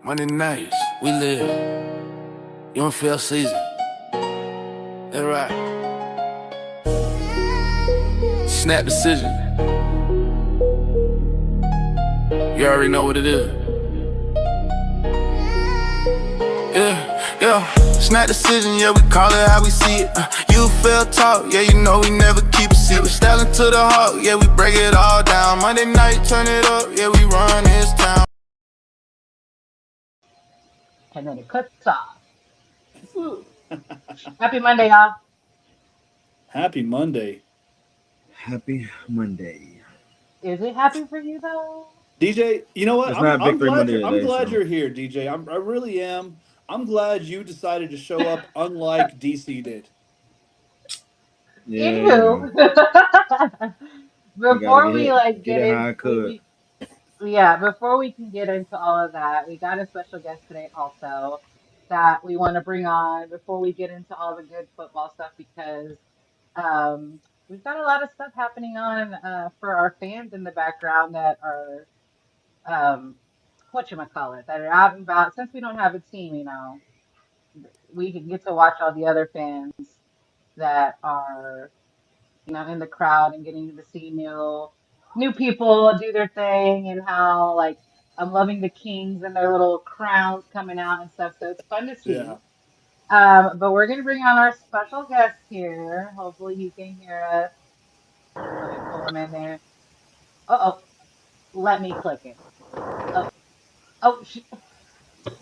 Monday nights, we live. UNFL season. That's right. Snap decision. You already know what it is. Yeah. Snap decision, yeah, we call it how we see it. UFL talk, yeah, you know we never keep a secret. Styling to the heart, yeah, we break it all down. Monday night, turn it up, yeah, we run this town. And then it cuts off. Ooh. Happy Monday, y'all. Happy Monday. Happy Monday. Is it happy for you though? DJ, you know what? It's I'm not I'm Victory glad Monday you're I'm today, glad so you're here, DJ. I really am. I'm glad you decided to show up unlike DC did. yeah, Anywho, I gotta before we like get get it in, how I could. before we can get into all of that, we got a special guest today also that we want to bring on before we get into all the good football stuff because we've got a lot of stuff happening on for our fans in the background that are um, whatchamacallit, that are out and about. Since we don't have a team, we can get to watch all the other fans that are, in the crowd and getting to see new people do their thing and how like I'm loving the Kings and their little crowns coming out and stuff. So it's fun to Yeah. see. But we're gonna bring on our special guest here. Hopefully he can hear us. Let me pull him in there. Oh, let me click it. Oh, oh,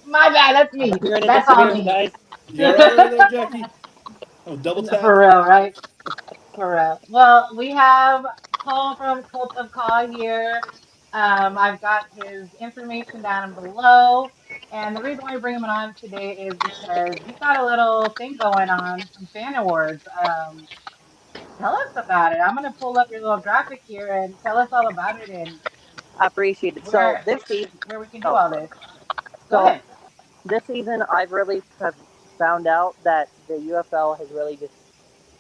my bad. That's I'm me. hearing it. That's I'm all hearing it, me. guys. You all right over there, Jackie? Oh, double For tap. real, right? For real. Well, we have Paul from Cult of Caw here. I've got his information down below. And the reason why we bring him on today is because he's got a little thing going on, some fan awards. Tell us about it. I'm going to pull up your little graphic here and tell us all about it and I appreciate it. So where this season, where we can do oh, all this. Go so ahead. this season, I've really have found out that the UFL has really just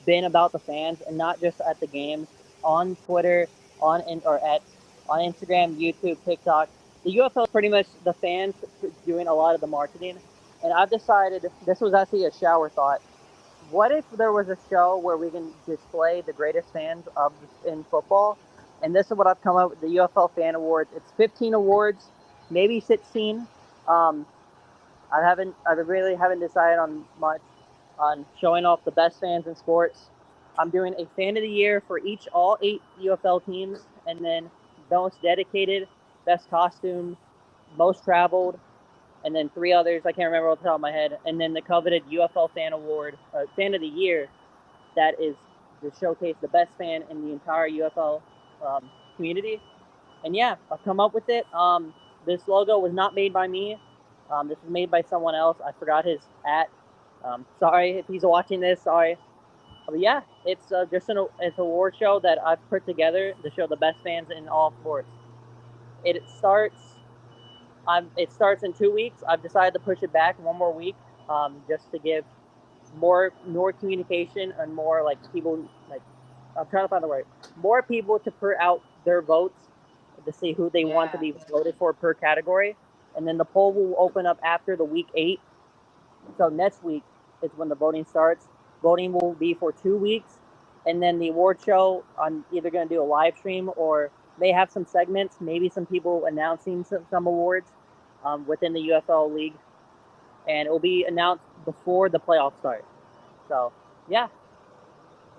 been about the fans and not just at the games. On Twitter, or at on Instagram, YouTube, TikTok, the UFL is pretty much the fans doing a lot of the marketing. And I've decided this was actually a shower thought. What if there was a show where we can display the greatest fans in football? And this is what I've come up with: the UFL Fan Awards. It's 15 awards, maybe 16. Um, I really haven't decided on much on showing off the best fans in sports. I'm doing a fan of the year for all 8 UFL teams, and then most dedicated, best costume, most traveled, and then 3 others I can't remember off the top of my head, and then the coveted UFL Fan Award, Fan of the Year, that is to showcase the best fan in the entire UFL community. And yeah, I've come up with it. This logo was not made by me. This was made by someone else. I forgot his at. Sorry if he's watching this. Sorry. But yeah, it's just it's an award show that I've put together to show the best fans in all sports. It starts it starts in 2 weeks. I've decided to push it back one more week, just to give more communication and more like people like I'm trying to find the word, more people to put out their votes to see who they want to Yeah. be voted for per category, and then the poll will open up after the week 8. So next week is when the voting starts. Voting will be for 2 weeks, and then the award show, I'm either going to do a live stream or may have some segments, maybe some people announcing some awards within the UFL league, and it will be announced before the playoffs start. So yeah,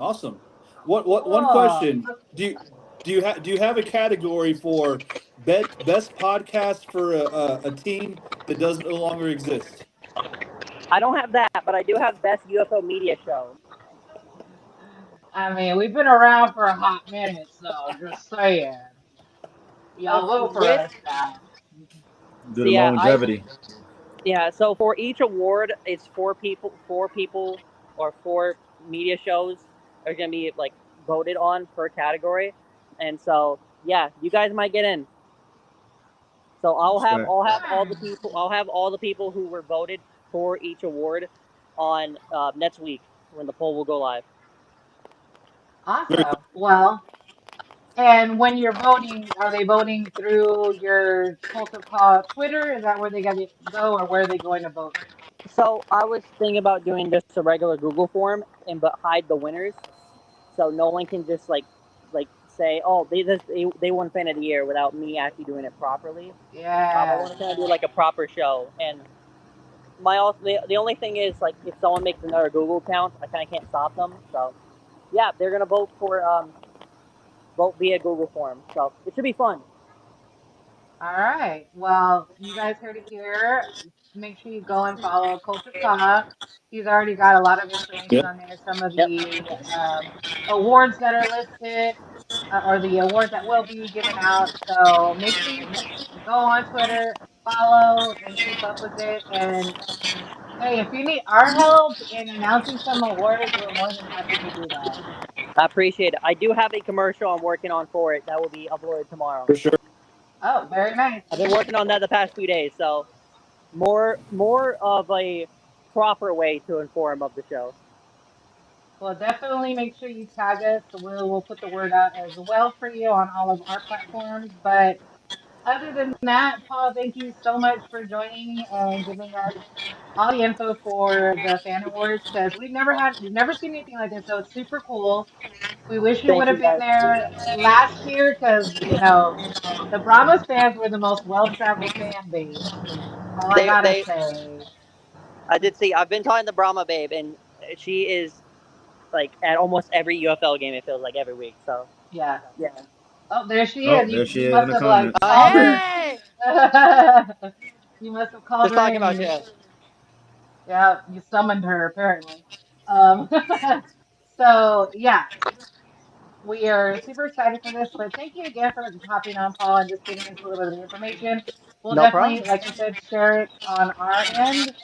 Awesome. What one Cool. question. Do you have a category for best podcast for a team that does no longer exist? I don't have that, but I do have best UFO media show. I mean, we've been around for a hot minute, so just saying. Y'all vote for With us now. Do so the yeah, longevity. so for each award, it's four people, or 4 media shows are gonna be like voted on per category, and so yeah, you guys might get in. So Respect. I'll have all the people who were voted for each award on next week when the poll will go live. Very Awesome. Well, And when you're voting, are they voting through your Cult of Call Twitter? Is that where they got to go, or where are they going to vote? So I was thinking about doing just a regular Google form and but hide the winners, so no one can just like say, oh, they won fan of the year without me actually doing it properly. I Yeah. want to kind of do like a proper show, and my also the only thing is like if someone makes another Google account, I kind of can't stop them. So yeah, they're gonna vote via Google form, so it should be fun. All right. Well, you guys heard it here. Make sure you go and follow Culture Talk. He's already got a lot of information Yep. on there, some of Yep. the awards that are listed, or the awards that will be given out. So make sure you go on Twitter, follow, and keep up with it. And hey, if you need our help in announcing some awards, we're more than happy to do that. I appreciate it. I do have a commercial I'm working on for it that will be uploaded tomorrow. For sure. Oh, very nice. I've been working on that the past few days, so more of a proper way to inform of the show. Well, definitely make sure you tag us. So we'll put the word out as well for you on all of our platforms. But other than that, Paul, thank you so much for joining and giving us all the info for the fan awards because we've never seen anything like this. So it's super cool. We wish you would Thank have you been guys. there last year because the Brahmas fans were the most well-traveled fan base. All I gotta They say. I did see. I've been talking to Brahma Babe, and she is like at almost every UFL game. It feels like every week. So Yeah. yeah. Oh, there she Oh, is. there You she is in must the have like comments. called her. Hey, You must have called just her talking in. about You, you. yeah, you summoned her apparently. Um, so yeah, we are super excited for this. But thank you again for hopping on, Paul, and just giving us a little bit of the information. We'll No definitely, problem. like you said, share it on our end.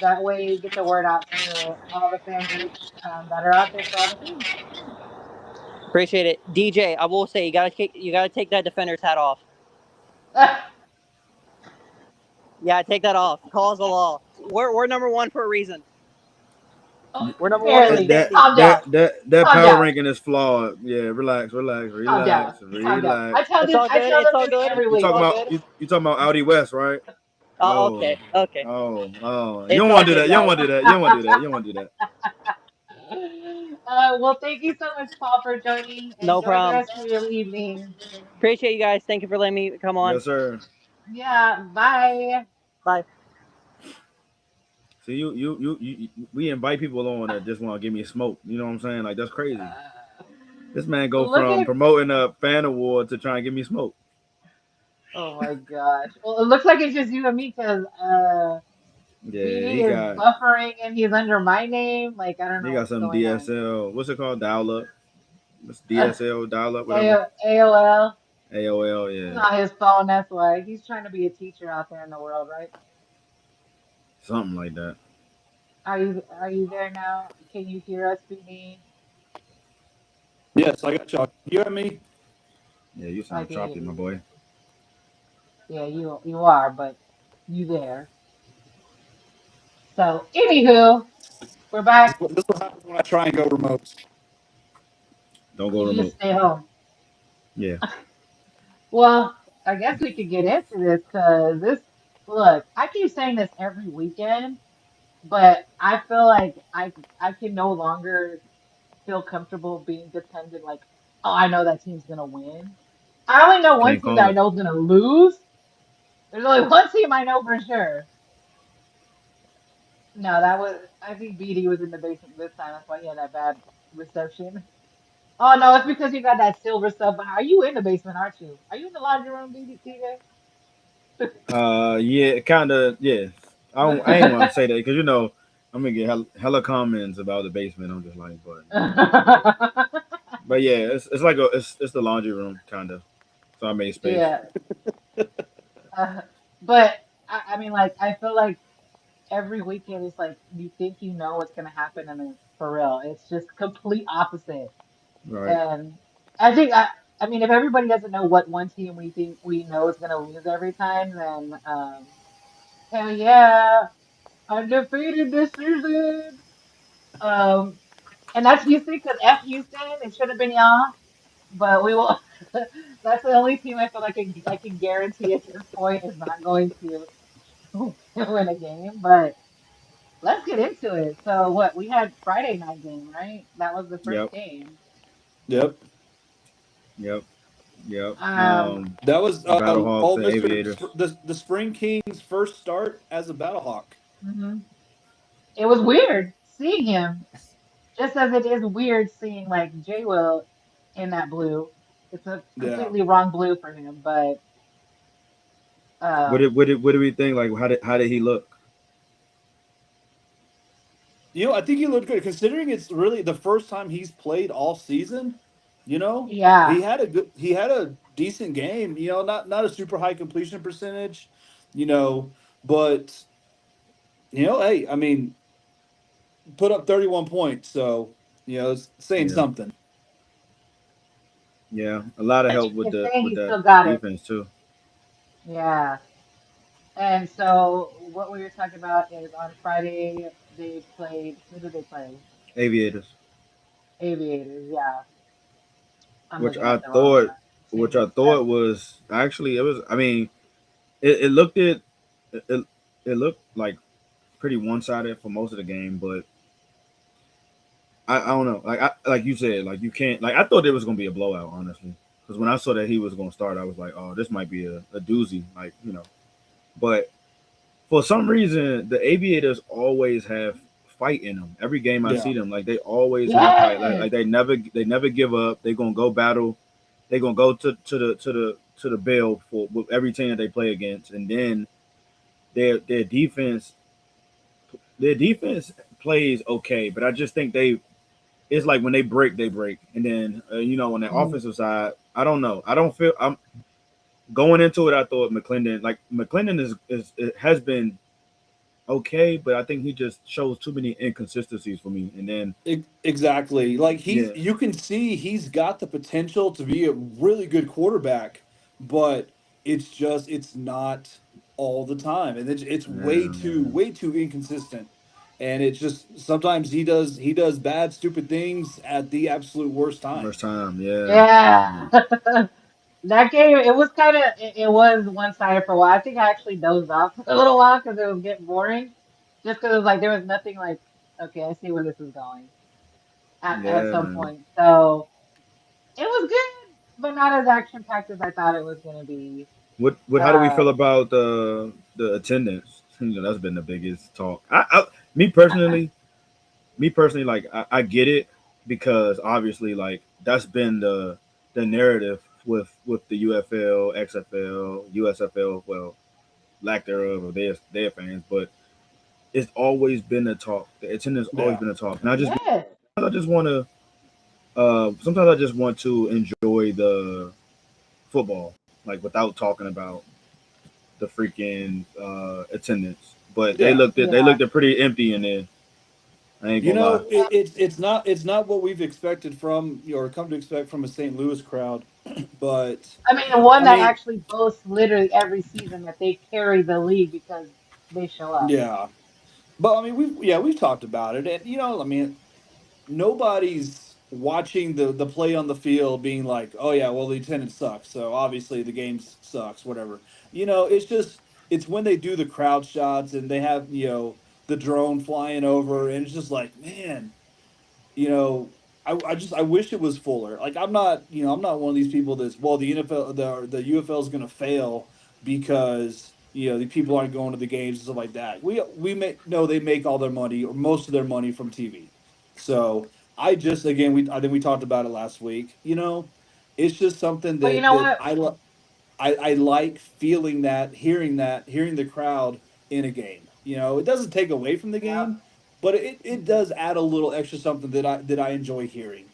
That way, get the word out to all the fan groups that are out there for all the teams. Appreciate it, DJ. I will say you gotta take that defender's hat off. Yeah, take that off. Calls the law. We're number one for a reason. Oh, We're number one in the barely. That safety. Calm down. that Calm power down. ranking is flawed. Yeah, relax, relax, Calm down. relax, Calm down. relax. It's all I good. tell It's them all this good. every You It's week. talking all about good. you talking about Audi West, right? Oh, Oh, okay. Okay. oh. You It's don't all want to do good, that. You don't guys. want to do that. You don't want to do that. You don't want to do that. Well, thank you so much, Paul, for joining. No Enjoy the problem. rest of your evening. Appreciate you guys. Thank you for letting me come on. Yes, sir. Yeah, bye. Bye. See, we invite people on that just want to give me smoke. You know what I'm saying? Like that's crazy. This man go Look from at, promoting a fan award to trying to give me smoke. oh my gosh. Well, it looks like it's just you and me because Yeah, BD is buffering and he's under my name. Like, I don't he know got what's some going on. DSL. What's it called? Dial up. It's DSL dial up, whatever. AOL. AOL. It's Yeah, not his phone, that's why. He's trying to be a teacher out there in the world, right? something like that. Are you there now? Can you hear us, BD? Yes, I got y'all. You hear me? Yeah, you I sound can hear choppy, my you. boy. Yeah, you are, but you there. So, anywho, we're back. This is what happens when I try and go remote. Don't go You just remote. stay home. Yeah, Well, I guess we could get into this because look, I keep saying this every weekend, but I feel like I can no longer feel comfortable being dependent. Like, oh, I know that team's gonna win. I only know one can't team that call I it. know is gonna lose. There's only one team I know for sure. No, I think BD was in the basement this time. That's why he had that bad reception. Oh no, it's because you got that silver stuff. Are you in the basement, aren't you? Are you in the laundry room, BD, Yeah, kind of. Yeah, I ain't want to say that because I'm gonna get hella comments about the basement. I'm just like, but yeah, it's like it's the laundry room kind of. So I made space. Yeah. But I mean, like, I feel like every weekend it's like you think you know what's gonna happen, and then for real, it's just complete opposite. Right. And I think I mean, if everybody doesn't know what one team we think we know is gonna lose every time, then hell yeah, undefeated this season. Um, and that's Houston because F Houston, it should have been y'all. but we will. That's the only team I feel like I can guarantee at this point is not going to win a game. But let's get into it. So what we had Friday night game, right? That was the first Yep. game. Yep. Yep. Yep. Um, That was Battlehawks and Mr. Aviators. The Spring King's first start as a Battlehawk. mhm. It was weird seeing him, just as it is weird seeing like J Will in that blue. It's a Yeah. completely wrong blue for him, but What um, did what did we think? Like how did he look? I think he looked good considering it's really the first time he's played all season. yeah, He had a decent game. Not a super high completion percentage. But hey, I mean, put up 31 points, so it's saying Yeah. something. Yeah. A lot of and help you with can the say with he that still got it. defense too. Yeah. And so what we were talking about is on Friday they played. Who did they play? Aviators. Aviators. Yeah, I'm Which looking I at the wrong thought one. which Same I as thought was actually it was I mean it looked it, it looked like pretty one sided for most of the game, but I don't know. Like you said, like you can't like I thought it was gonna be a blowout, honestly. Because when I saw that he was gonna start, I was like, oh, this might be a doozy, But for some reason, the Aviators always have fight in them. Every game I Yeah. see them, like they always have fight. Yes. Like they never give up. They gonna go battle. They gonna go to the bill for with every team that they play against, and then their defense plays okay, but I just think it's like when they break, and then on the Mhm. offensive side, I don't know. I don't feel I'm going into it. I thought McClendon has been okay, but I think he just shows too many inconsistencies for me. And then Exactly. Like yeah, you can see he's got the potential to be a really good quarterback, but it's not all the time, and it's yeah, way too inconsistent. And it's just sometimes he does bad, stupid things at the absolute worst time. first time, yeah, Yeah. That game, it was kind of, it was one-sided for a while. I think I actually dozed off for a little while because it was getting boring. Just because it was like, there was nothing like, okay, I see where this is going at yeah, some man. point. So it was good, but not as action-packed as I thought it was going to be. What? How do we feel Um, about the attendance? That's been the biggest talk. Me personally, like I get it because obviously like that's been the narrative with the UFL, XFL, USFL, well, lack thereof of their fans, but it's always been a talk. The attendance always Yeah. been a talk. And yes. I just want to sometimes I just want to enjoy the football like without talking about the freaking attendance. But they Yeah. Yeah. looked pretty empty in there. I ain't gonna lie. It's not what we've expected from or come to expect from a St. Louis crowd, but I mean, the one I that mean, actually boasts literally every season that they carry the league because they show up. yeah. But I mean, we've talked about it, and I mean, nobody's watching the play on the field being like, oh yeah, well the attendance sucks, so obviously the game sucks, whatever. It's when they do the crowd shots and they have the drone flying over, and it's just like, man, you know, I wish it was fuller. Like I'm not one of these people that's well the NFL the UFL is gonna fail because the people aren't going to the games and stuff like that. We make no they make all their money or most of their money from TV. So I just again I think we talked about it last week. It's just something But you that know what? I like feeling that, hearing the crowd in a game. It doesn't take away from the Yep. game, but it does add a little extra something that I enjoy hearing.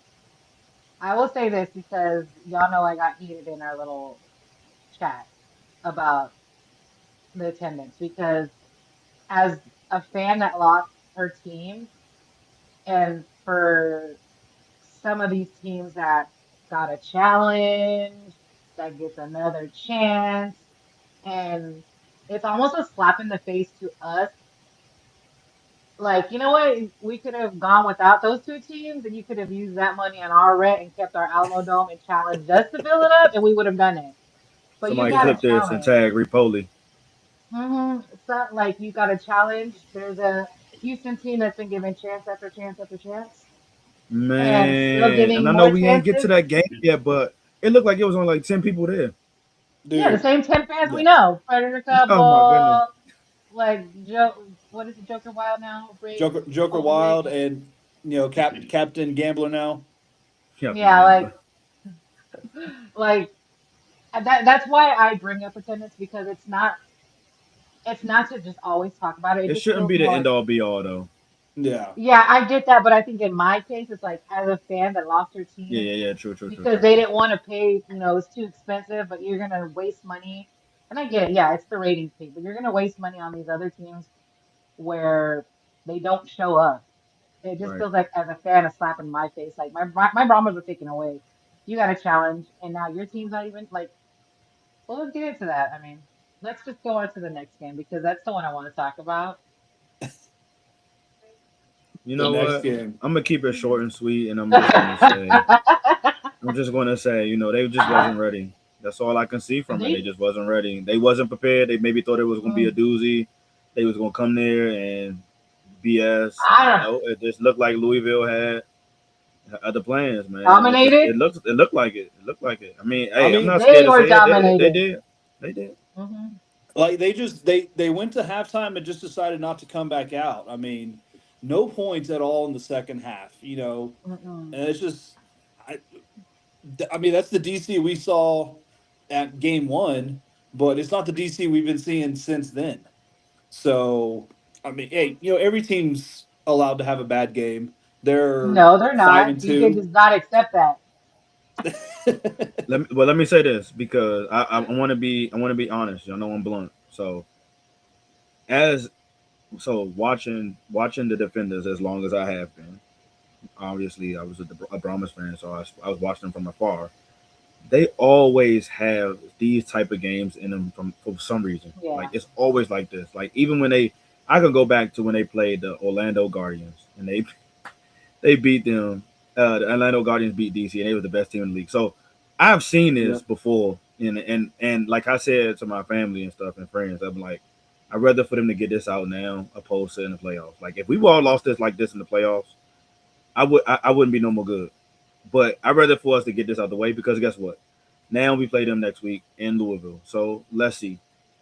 I will say this because y'all know I got heated in our little chat about the attendance because as a fan that lost her team and for some of these teams that got a challenge, that gets another chance, and it's almost a slap in the face to us Like, you know what? We could have gone without those two teams, and you could have used that money on our rent and kept our Alamo Dome and challenged us to fill it up, and we would have done it. But you Somebody got to Yeah. clip this and challenge. tag Repoli. It's not like you got a challenge. There's a Houston team that's been given chance after chance after chance, and still Man, and giving I know more we ain't get to chances. that game yet, but it looked like it was only like 10 people there. Yeah, the Dude. same 10 fans we Yeah. know. Predator Oh my goodness. Couple, like Joe, what is it, Joker Wild now? Break, Joker Colton Break. Wild and Captain Gambler now. Captain Yeah, Gambler. like that's why I bring up attendance because it's not to just always talk about it. It It just shouldn't feels be the more end like, all be all though. Yeah. yeah, I get that, but I think in my case, it's like as a fan that lost their Yeah, team yeah, yeah. True, true, true, because true, they true. didn't want to pay, it's too expensive, but you're gonna waste money. And I get it, yeah, it's the ratings thing, but you're gonna waste money on these other teams where they don't show up. It just Right. feels like as a fan, a slap in my face. Like my Brahmas were taken away. You got a challenge, and now your team's not even like. Well, let's get into that. I mean, let's just go on to the next game because that's the one I want to talk about. You The know next what? game. I'm gonna keep it short and sweet, and I'm just gonna say, they just wasn't ready. That's all I can see from it. They They, just wasn't ready. They wasn't prepared. They maybe thought it was gonna be a mm, doozy. They was gonna come there and BS. I don't know, No, it just looked like Louisville had other plans, man. It dominated. looked like it. It looked like it. I mean, I hey, I'm mean, not scared They to were say it. They dominated. did. They did. Hmm like they went to halftime and just decided not to come back out. I mean, no points at all in the second half. Mm-mm. And it's just, I, I mean, that's the DC we saw at game one, but it's not the DC we've been seeing since then. So, I mean, hey, every team's allowed to have a bad game. They're No, they're five not. and DJ two. does not accept that. Let me say this because I want to be honest. You know I'm blunt. As watching the defenders as long as I have been. Obviously, I was a Brahmas fan, so I was watching them from afar. They always have these type of games in them from for some reason. Like Yeah. it's always like this. Like even when I can go back to when they played the Orlando Guardians and they beat them. The Orlando Guardians beat DC and they were the best team in the league. So I've seen Yeah. this before, and like I said to my family and stuff and friends, I'm like, I'd rather for them to get this out now opposed to in the playoffs. Like if we all lost this like this in the playoffs, I wouldn't be no more good. But I'd rather for us to get this out the way because guess what? Now we play them next week in Louisville. So let's see.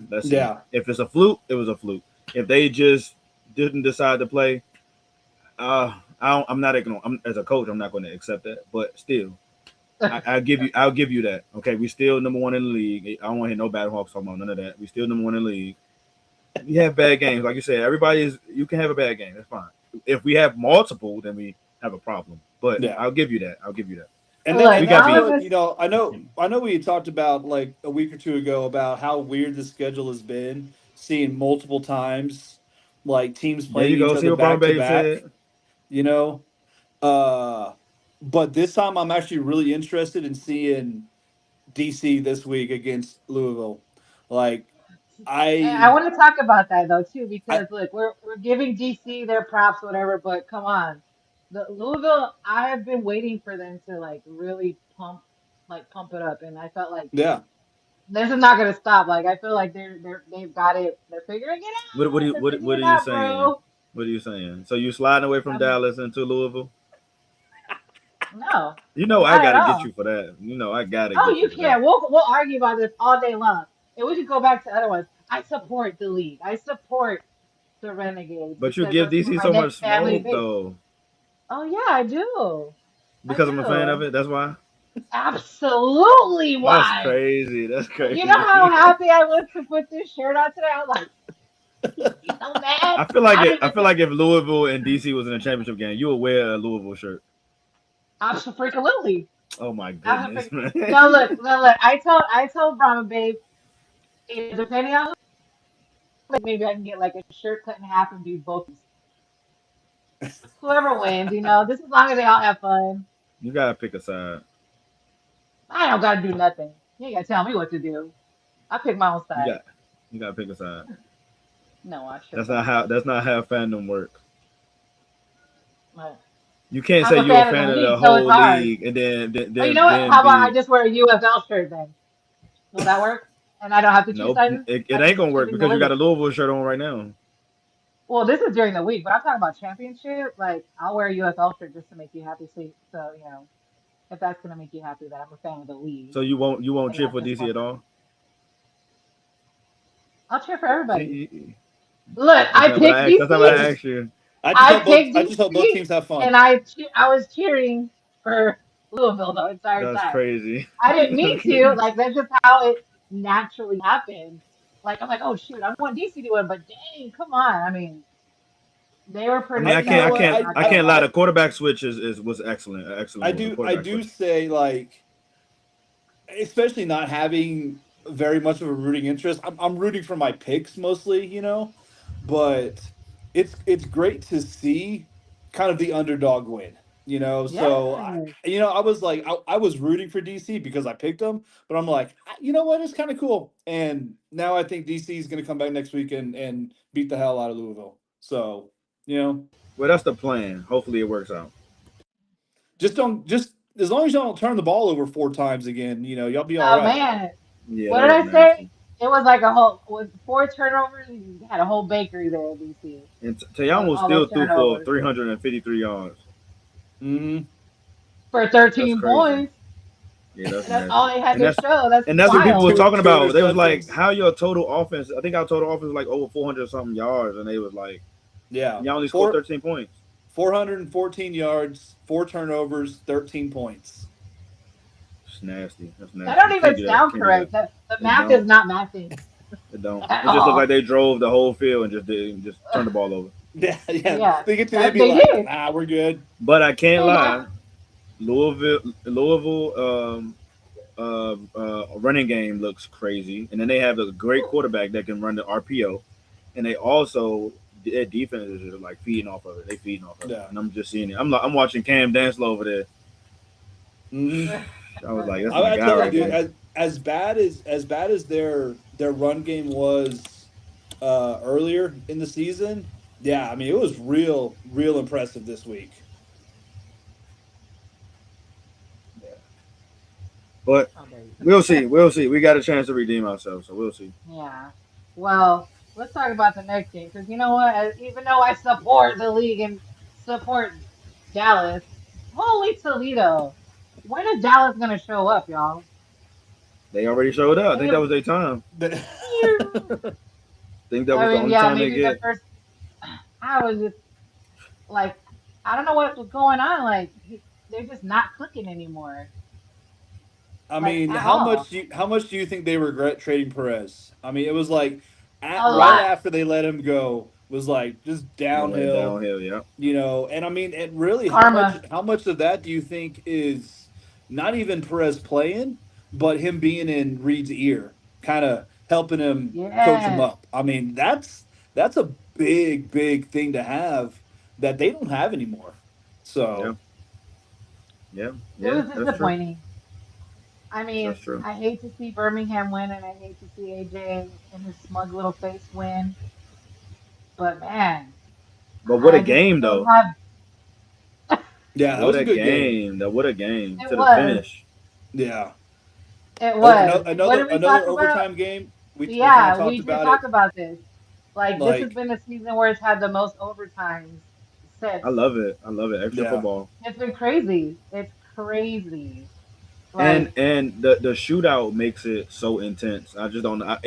Let's see. Yeah. If it's a fluke, it was a fluke. If they just didn't decide to play, I'm not gonna. As a coach, I'm not going to accept that. But still, I'll give you that. Okay, we still number one in the league. I don't want to hear no bad hawks talking about none of that. We still number one in the league. We have bad games, like you said. You can have a bad game. That's fine. If we have multiple, then we have a problem. But Yeah. I'll give you that. I'll give you that. And that, Look, and We that's got all of beat. what us. I know we had talked about like a week or two ago about how weird the schedule has been, seeing multiple times like teams There you playing each go. See other what Brown back to Babe back. said. You know, uh, but this time I'm actually really interested in seeing DC this week against Louisville. Like I I, want to talk about that though too I because look, we're giving DC their props, whatever, but come on, the Louisville. I have been waiting for them to like really pump it up, and I felt like yeah. this is not gonna stop. Like I feel like they've got it. They're figuring it What what are out. you They're what figuring what it are you out, saying? bro. What are you saying? So you sliding away from Um, Dallas into Louisville? no, You know I not at gotta get all. you for that. You know I gotta Oh, get you you for that. can't. We'll argue about this all day long, and we could go back to other ones. I support the league. I support the Renegades But you because give that's where DC my so much next family smoke base. though. Oh yeah, I do. I Because I'm a fan of do. it. That's why. Absolutely That's why. crazy. That's You know how crazy. happy I was to put this shirt on today? I was like, he's so mad. I don't I even feel think like if Louisville and DC was in a championship game, you would wear a Louisville shirt. absolutely. Oh my goodness, Absolutely. man. No, look, no, look. I told Brahma babe, depending on like maybe I can get like a shirt cut in half and do both. Whoever wins, just as long as they all have fun. You gotta pick a side. I don't gotta do nothing. You ain't gotta tell me what to do. I pick my own You side. got you gotta pick a side. No, I sure That's don't. not how fandom work. But You can't I'm say a you're a fan of the fan of league, the so it's whole hard. league and Oh, you know what? then How about I be just wear a UFL shirt then? Will that work? And I don't have to choose nope. sides. It I'm ain't just gonna work choosing the because you got league. a Louisville shirt on right now. Well, this is during the week, but I'm talking about championship. Like, I'll wear a UFL shirt just to make you happy. So, if that's gonna make you happy that I'm a fan of the league So you won't and cheer not for just DC one at person, all. I'll cheer for everybody. See, Look, that's I not what I picked asked. That's not what I DC. I just asked you. I picked I just hope both DC, teams have fun. and I was cheering for Louisville the entire That's time. crazy. I didn't mean to. Like, that's just how it naturally happened. Like, I'm like, oh shoot, I want DC to win, but dang, come on. I mean, they were I mean, pretty I You know can't, I set what? can't, on not I doing can't lie. that. The quarterback switch was excellent, excellent I move. The do I quarterback do switch. say, like, especially not having very much of a rooting interest. I'm rooting for my picks mostly, but it's great to see kind of the underdog win. So Yes. I was like I was rooting for DC because I picked them, but I'm like, you know what, it's kind of cool. And now I think DC is going to come back next week and beat the hell out of Louisville. So you know, Well, that's the plan. Hopefully, it works out. just as long as y'all don't turn the ball over 4 times again, y'all be all Oh right. man, Yeah, what that did was I say? nasty. It was like a whole with 4 turnovers. You had a whole bakery there at DC And with Tayamo all still those threw for turnovers 353 yards. Hmm. for That's 13 crazy. points. Yeah, that's That's all nasty. they had And to that's show. That's and that's what people were wild. talking Two about. They was like, interceptions. "How your total offense? I think our total offense was like over 400 something yards," and they was like, Yeah. "Y'all only scored Four 13 points." 414 yards, 4 turnovers, 13 points. It's nasty. That's That nasty. don't You even can't do that. sound Can't do that. correct. The It math is don't. not mathing It don't. at It just looked like all. they drove the whole field and just turned the ball over. Yeah, yeah. Yeah, They get to they'd that be they like, did. nah, we're good. But I can't They got lie. Louisville, running game looks crazy, and then they have a great quarterback that can run the RPO, and they also their defense is just like feeding off of it. They feeding off of it, Yeah. and I'm just seeing it. I'm watching Cam Danslow over there. Hmm. I was like, that's my I guy tell you, right dude, there. as bad as their run game was earlier in the season, yeah, I mean it was real impressive this week. But Oh, there you we'll see. go. We'll see. We got a chance to redeem ourselves, so we'll see. Yeah. Well, let's talk about the next game because you know what? Even though I support the league and support Dallas, holy Toledo, when is Dallas gonna show up, y'all? They already showed up. I think that They, was their time. I think that I was the mean, only yeah, time they maybe the get. first. I was just like, I don't know what was going on. Like, they're just not clicking anymore, I like mean, at all. how much do you think they regret trading Perez? I mean, it was like A right lot. after they let him go was like just It went downhill, downhill. Yeah. and I mean, and really Karma. how much of that do you think is not even Perez playing, but him being in Reed's ear, kind of helping him coach him Yes. up? I mean, that's a big thing to have that they don't have anymore. Yeah. So, Yeah. It Yeah. was That's true. disappointing. I That's mean, true. I hate to see Birmingham win, and I hate to see AJ and his smug little face win. But man, But what a I just game, still though. have. yeah, that What was a a good game. game. What a game It to the was. finish. Yeah. It Oh, was. What did we talk another about? overtime game. We kind of Yeah, talked we did about talk it. about this. Like this has Like, been a season where it's had the most overtimes I since. love it. I love it. Extra yeah, football. It's been crazy. It's crazy. And Like, the shootout makes it so intense. I just don't know.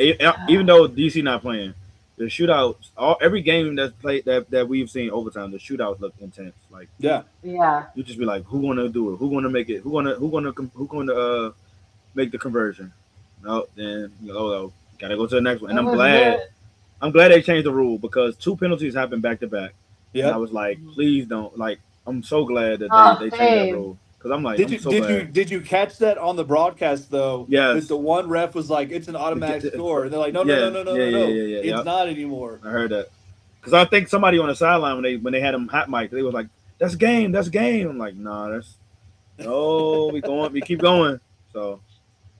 Even though DC not playing, the shootouts, every game that's played that we've seen overtime, the shootouts look intense. Like yeah, yeah. you just be like, who gonna do it? Who gonna make it? Who gonna make the conversion? No, then gotta go to the next one. And It I'm was good. glad. I'm glad they changed the rule because 2 penalties happened back to back, and I yep. was like, please don't. Like, I'm so glad that Oh, they changed that same. rule because I'm so glad. Did you catch that on the broadcast though? That Yes. the one ref was like, "It's an automatic score," and they're like, "No, no, no, Yeah, no, no, yeah, no, yeah, no, yeah, yeah. it's Yep. not anymore." I heard that because I think somebody on the sideline when they had him hot mic, they was like, "That's game, that's game." I'm like, "Nah, that's no, we keep going." So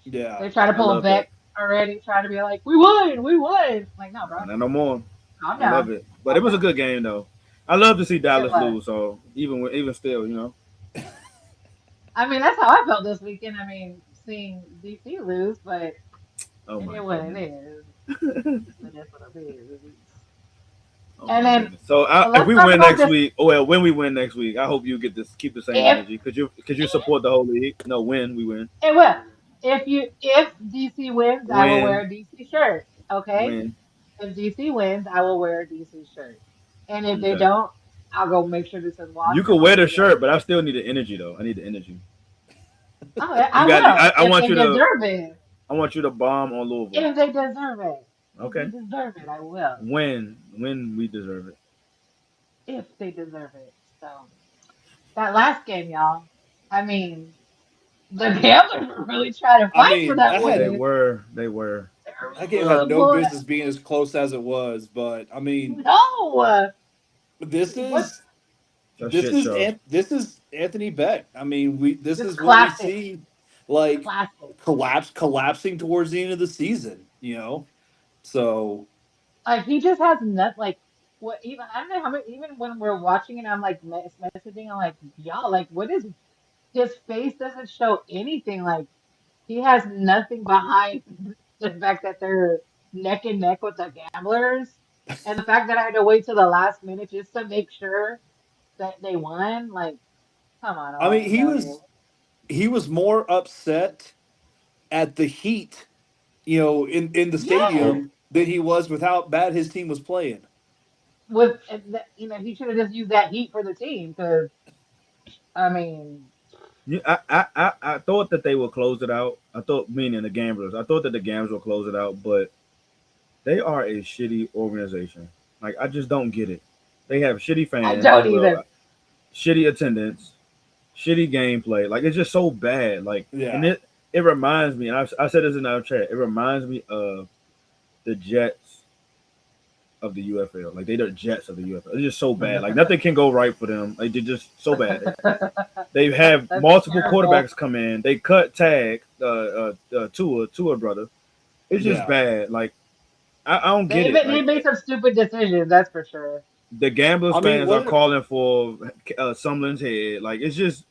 Yeah, They're trying to I pull a love that. Beck already, trying to be like, we won, we won. Like, no, bro, Not no more. calm I love down, it, but it calm was a down. good game though. I love to see Dallas what? lose. So even still, you know. I mean, that's how I felt this weekend. I mean, seeing DC lose, but Oh it my is what it goodness. is. It is what it is. Oh And my then goodness. So if let's we talk win about next this. week, well, when we win next week, I hope you get this keep the same If energy because you support the whole league. No, when we win, it will, if DC wins, I will wear win, a DC shirt. Okay. win. If DC wins, I will wear a DC shirt. And if they Okay. don't, I'll go make sure this is You washed can and I'll wear the wear that. shirt, but I still need the energy though. I need the energy. Oh, You I got. will I if want they you to. deserve it. I want you to bomb on Louisville. If they deserve it. If they Okay. deserve it, I will. When we deserve it. If they deserve it. So that last game, y'all. I mean, the Gamblers were really trying to I fight for mean, that that had They win. were. They were. They were that game had no pulling. business being as close as it was. But I mean, No, this what? is A shit show. This is Anthony Beck. I mean, we this Just is what we classic, see, like classic. collapsing towards the end of the season. You know, so Like he just has not like what even I don't know how many even when we're watching it, I'm like messaging. I'm like, y'all, like what is his face doesn't show anything. Like he has nothing behind the fact that they're neck and neck with the Gamblers, and the fact that I had to wait till the last minute just to make sure that they won. Like, come on, I mean, Orlando. he was more upset at the Heat, in the Yes, stadium than he was with how bad his team was playing. with he should have just used that heat for the team because I mean, Yeah, I thought that they would close it out. I thought, meaning the gamblers. I thought that the gamblers would close it out, but they are a shitty organization. Like I just don't get it. They have shitty I fans. don't Well, either. shitty attendance, shitty gameplay. Like it's just so bad. Like and Yeah. it reminds me. And I said this in our chat. It reminds me of the Jets of the UFL. Like they the Jets of the UFL. It's just so bad. Like nothing can go right for them. Like they're just so bad. They have That's multiple terrible. quarterbacks come in. They cut tag Tua brother. It's just Yeah. bad. Like I don't get it. They Like made some stupid decisions, that's for sure. the Gamblers I mean, fans are calling for Sumlin's head. Like it's just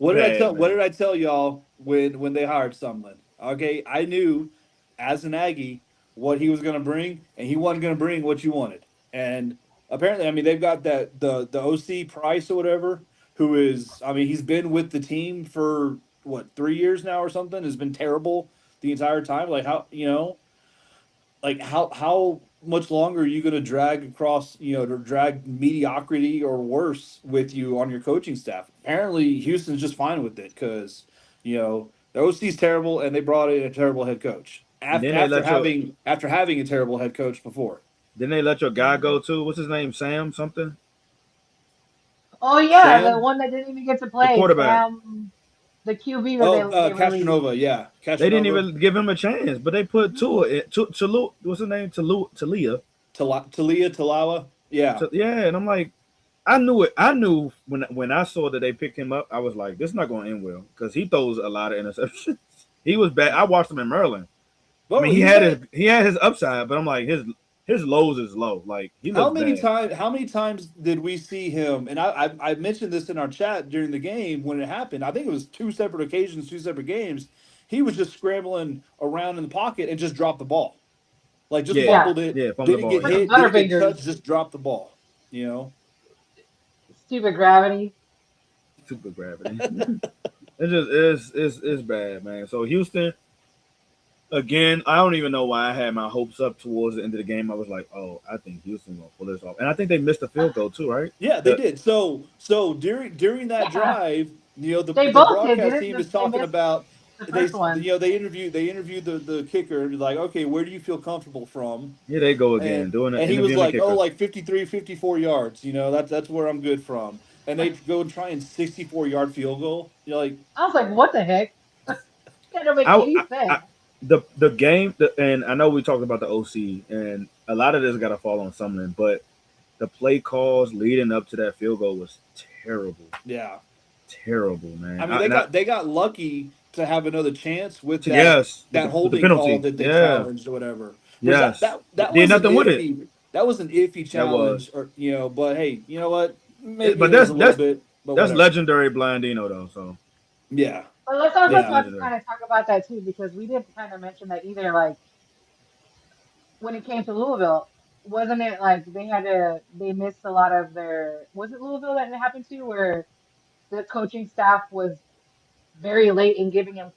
bad, what man. did I tell y'all when they hired Sumlin? Okay, I knew as an Aggie what he was going to bring, and he wasn't going to bring what you wanted. And apparently, I mean, they've got the OC Price or whatever, who is, I mean, he's been with the team for what 3 years now or something. Has been terrible the entire time. Like how much longer are you going to drag across, to drag mediocrity or worse with you on your coaching staff? Apparently Houston's just fine with it because the OC's terrible and they brought in a terrible head coach And then after having a terrible head coach before. they let your guy go too. What's his name? Sam something. Oh yeah, the Sam. one that didn't even get to The play, quarterback. Sam, the QB that Oh, they released. Castronova. Yeah, They didn't Castronova. even give him a chance, but they put Tua to what's his name? Talia. Talia Talawa. Yeah. Yeah, and I'm like, I knew it. I knew when I saw that they picked him up, I was like, this is not going to end well because he throws a lot of interceptions. He was bad. I watched him in Maryland. I Well, mean, he had his upside, but I'm like his lows is low. Like he looks bad. How many times did we see him? And I mentioned this in our chat during the game when it happened. I think it was two separate occasions, two separate games. He was just scrambling around in the pocket and just dropped the ball, like just Yeah, Yeah, fumbled it. yeah, from the Didn't ball. get Yeah. hit, didn't get Butterfingers, touched, just dropped the ball. You know. stupid gravity. Super gravity. It's bad, man. So Houston, again, I don't even know why I had my hopes up towards the end of the game. I was like, oh, I think Houston gonna pull this off, and I think they missed the field goal too, right? Yeah, they did. So during that Yeah, drive, they the both did. broadcast team is They talking missed about the first one. they interviewed the kicker and be like, okay, where do you feel comfortable from? Here they go And again, doing an and he was interviewing the like, oh, kicker. like 53, 54 yards. That's where I'm good from. And they go and try and 64-yard field goal. You're like, I was like, what the heck? That don't make I, any I, sense. I the game, and I know we talked about the OC, and a lot of this got to fall on something, but the play calls leading up to that field goal was terrible, yeah. terrible, man. I mean, they got lucky to have another chance with Yes, that with the holding call penalty, that they yeah, challenged or whatever. Because yes, that did wasn't nothing with it. iffy. that was an iffy That was. challenge, or but hey, you know what? Maybe But it is a little bit, but that's whatever. legendary Blandino though. So Yeah, But let's also that's yeah. talk legendary. kind of talk about that too, because we did kind of mention that either like when it came to Louisville, wasn't it like they missed a lot of their, was it Louisville that it happened to where the coaching staff was very late in giving him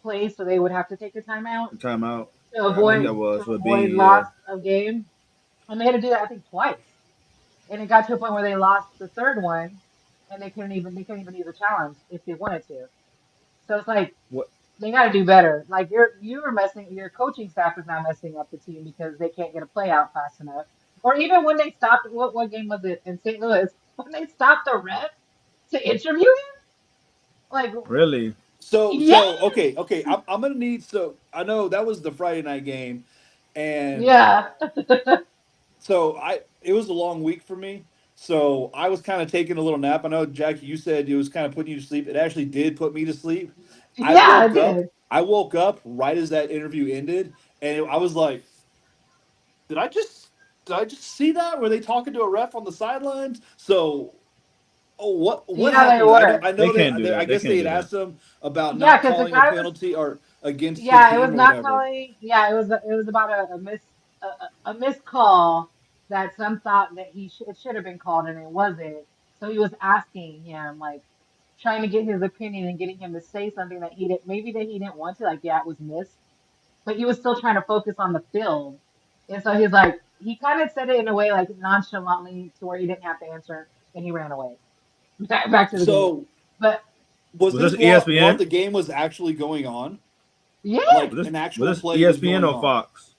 plays, so they would have to take a timeout Timeout. to I think that avoid was with Bean. Yeah. loss of game. And they had to do that I think twice. And it got to a point where they lost the third one and they couldn't even use a challenge if they wanted to. So it's like What they got to do better. Like your coaching staff is now messing up the team because they can't get a play out fast enough. Or even when they stopped, what game was it in St. Louis? When they stopped the ref to interview him, like really? yeah, Okay. I'm gonna need. So I know that was the Friday night game, and yeah, so it was a long week for me. So I was kind of taking a little nap. I know, Jackie, you said it was kind of putting you to sleep. It actually did put me to sleep. I yeah, I woke up. did. I woke up right as that interview ended, and I was like, "Did I just did I just see that? Were they talking to a ref on the sidelines?" So, what Yeah, they happened with that? were. I They know can't do I that. They guess they can't had do that. asked him about Yeah, not because the calling a guy was. penalty or against the Yeah, it was team or not whatever. calling. Yeah, it was about a missed call that some thought that it should have been called and it wasn't. So he was asking him like trying to get his opinion and getting him to say something that he didn't maybe that he didn't want to, like yeah, it was missed, but he was still trying to focus on the field. And so he's like he kind of said it in a way like nonchalantly to where he didn't have to answer and he ran away back to the game. So But was Was this this while ESPN? the game was actually going on, yeah, like Was an was actual this play was ESPN going or on? Fox?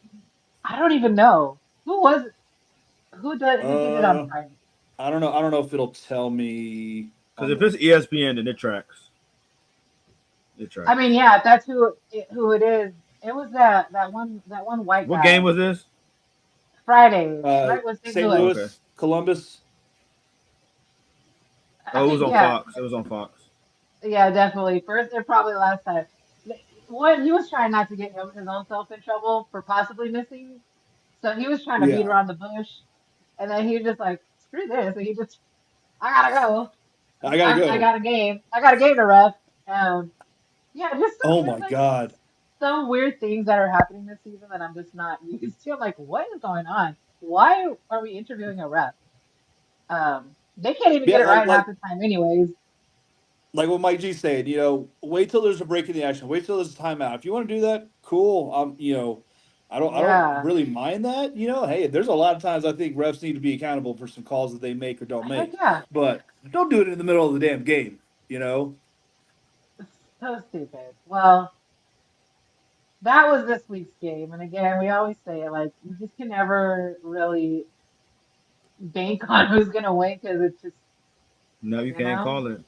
I don't even know who did it on Uh, Friday. I don't know. I don't know if it'll tell me Because on if the. it's ESPN, then it tracks. It I tracks. mean, yeah, if that's who it is. It was that one white What game guy. was this? Fridays, right with St. St. Louis. Okay. Louis, Columbus. I Oh, it was think on yeah, Fox. It was on Fox. yeah, definitely. First and probably last time. One, he was trying not to get his own self in trouble for possibly missing, so he was trying to beat Yeah, around the bush, and then he was just like, screw this, and he just, I gotta go. I gotta I go. got a game. I got a game to ref. Yeah, just Oh there's my like god. some weird things that are happening this season that I'm just not used to. I'm like, what is going on? Why are we interviewing a rep? They can't even Yeah, get it right half the time, anyways. like what Mike G said. Wait till there's a break in the action. Wait till there's a timeout. If you want to do that, cool. I don't Yeah, really mind that. Hey, there's a lot of times I think refs need to be accountable for some calls that they make or don't heck make, yeah, but don't do it in the middle of the damn game. You know. it's so stupid. Well, that was this week's game, and again, we always say it like you just can never really bank on who's gonna win because it's just No, you you can't know call it.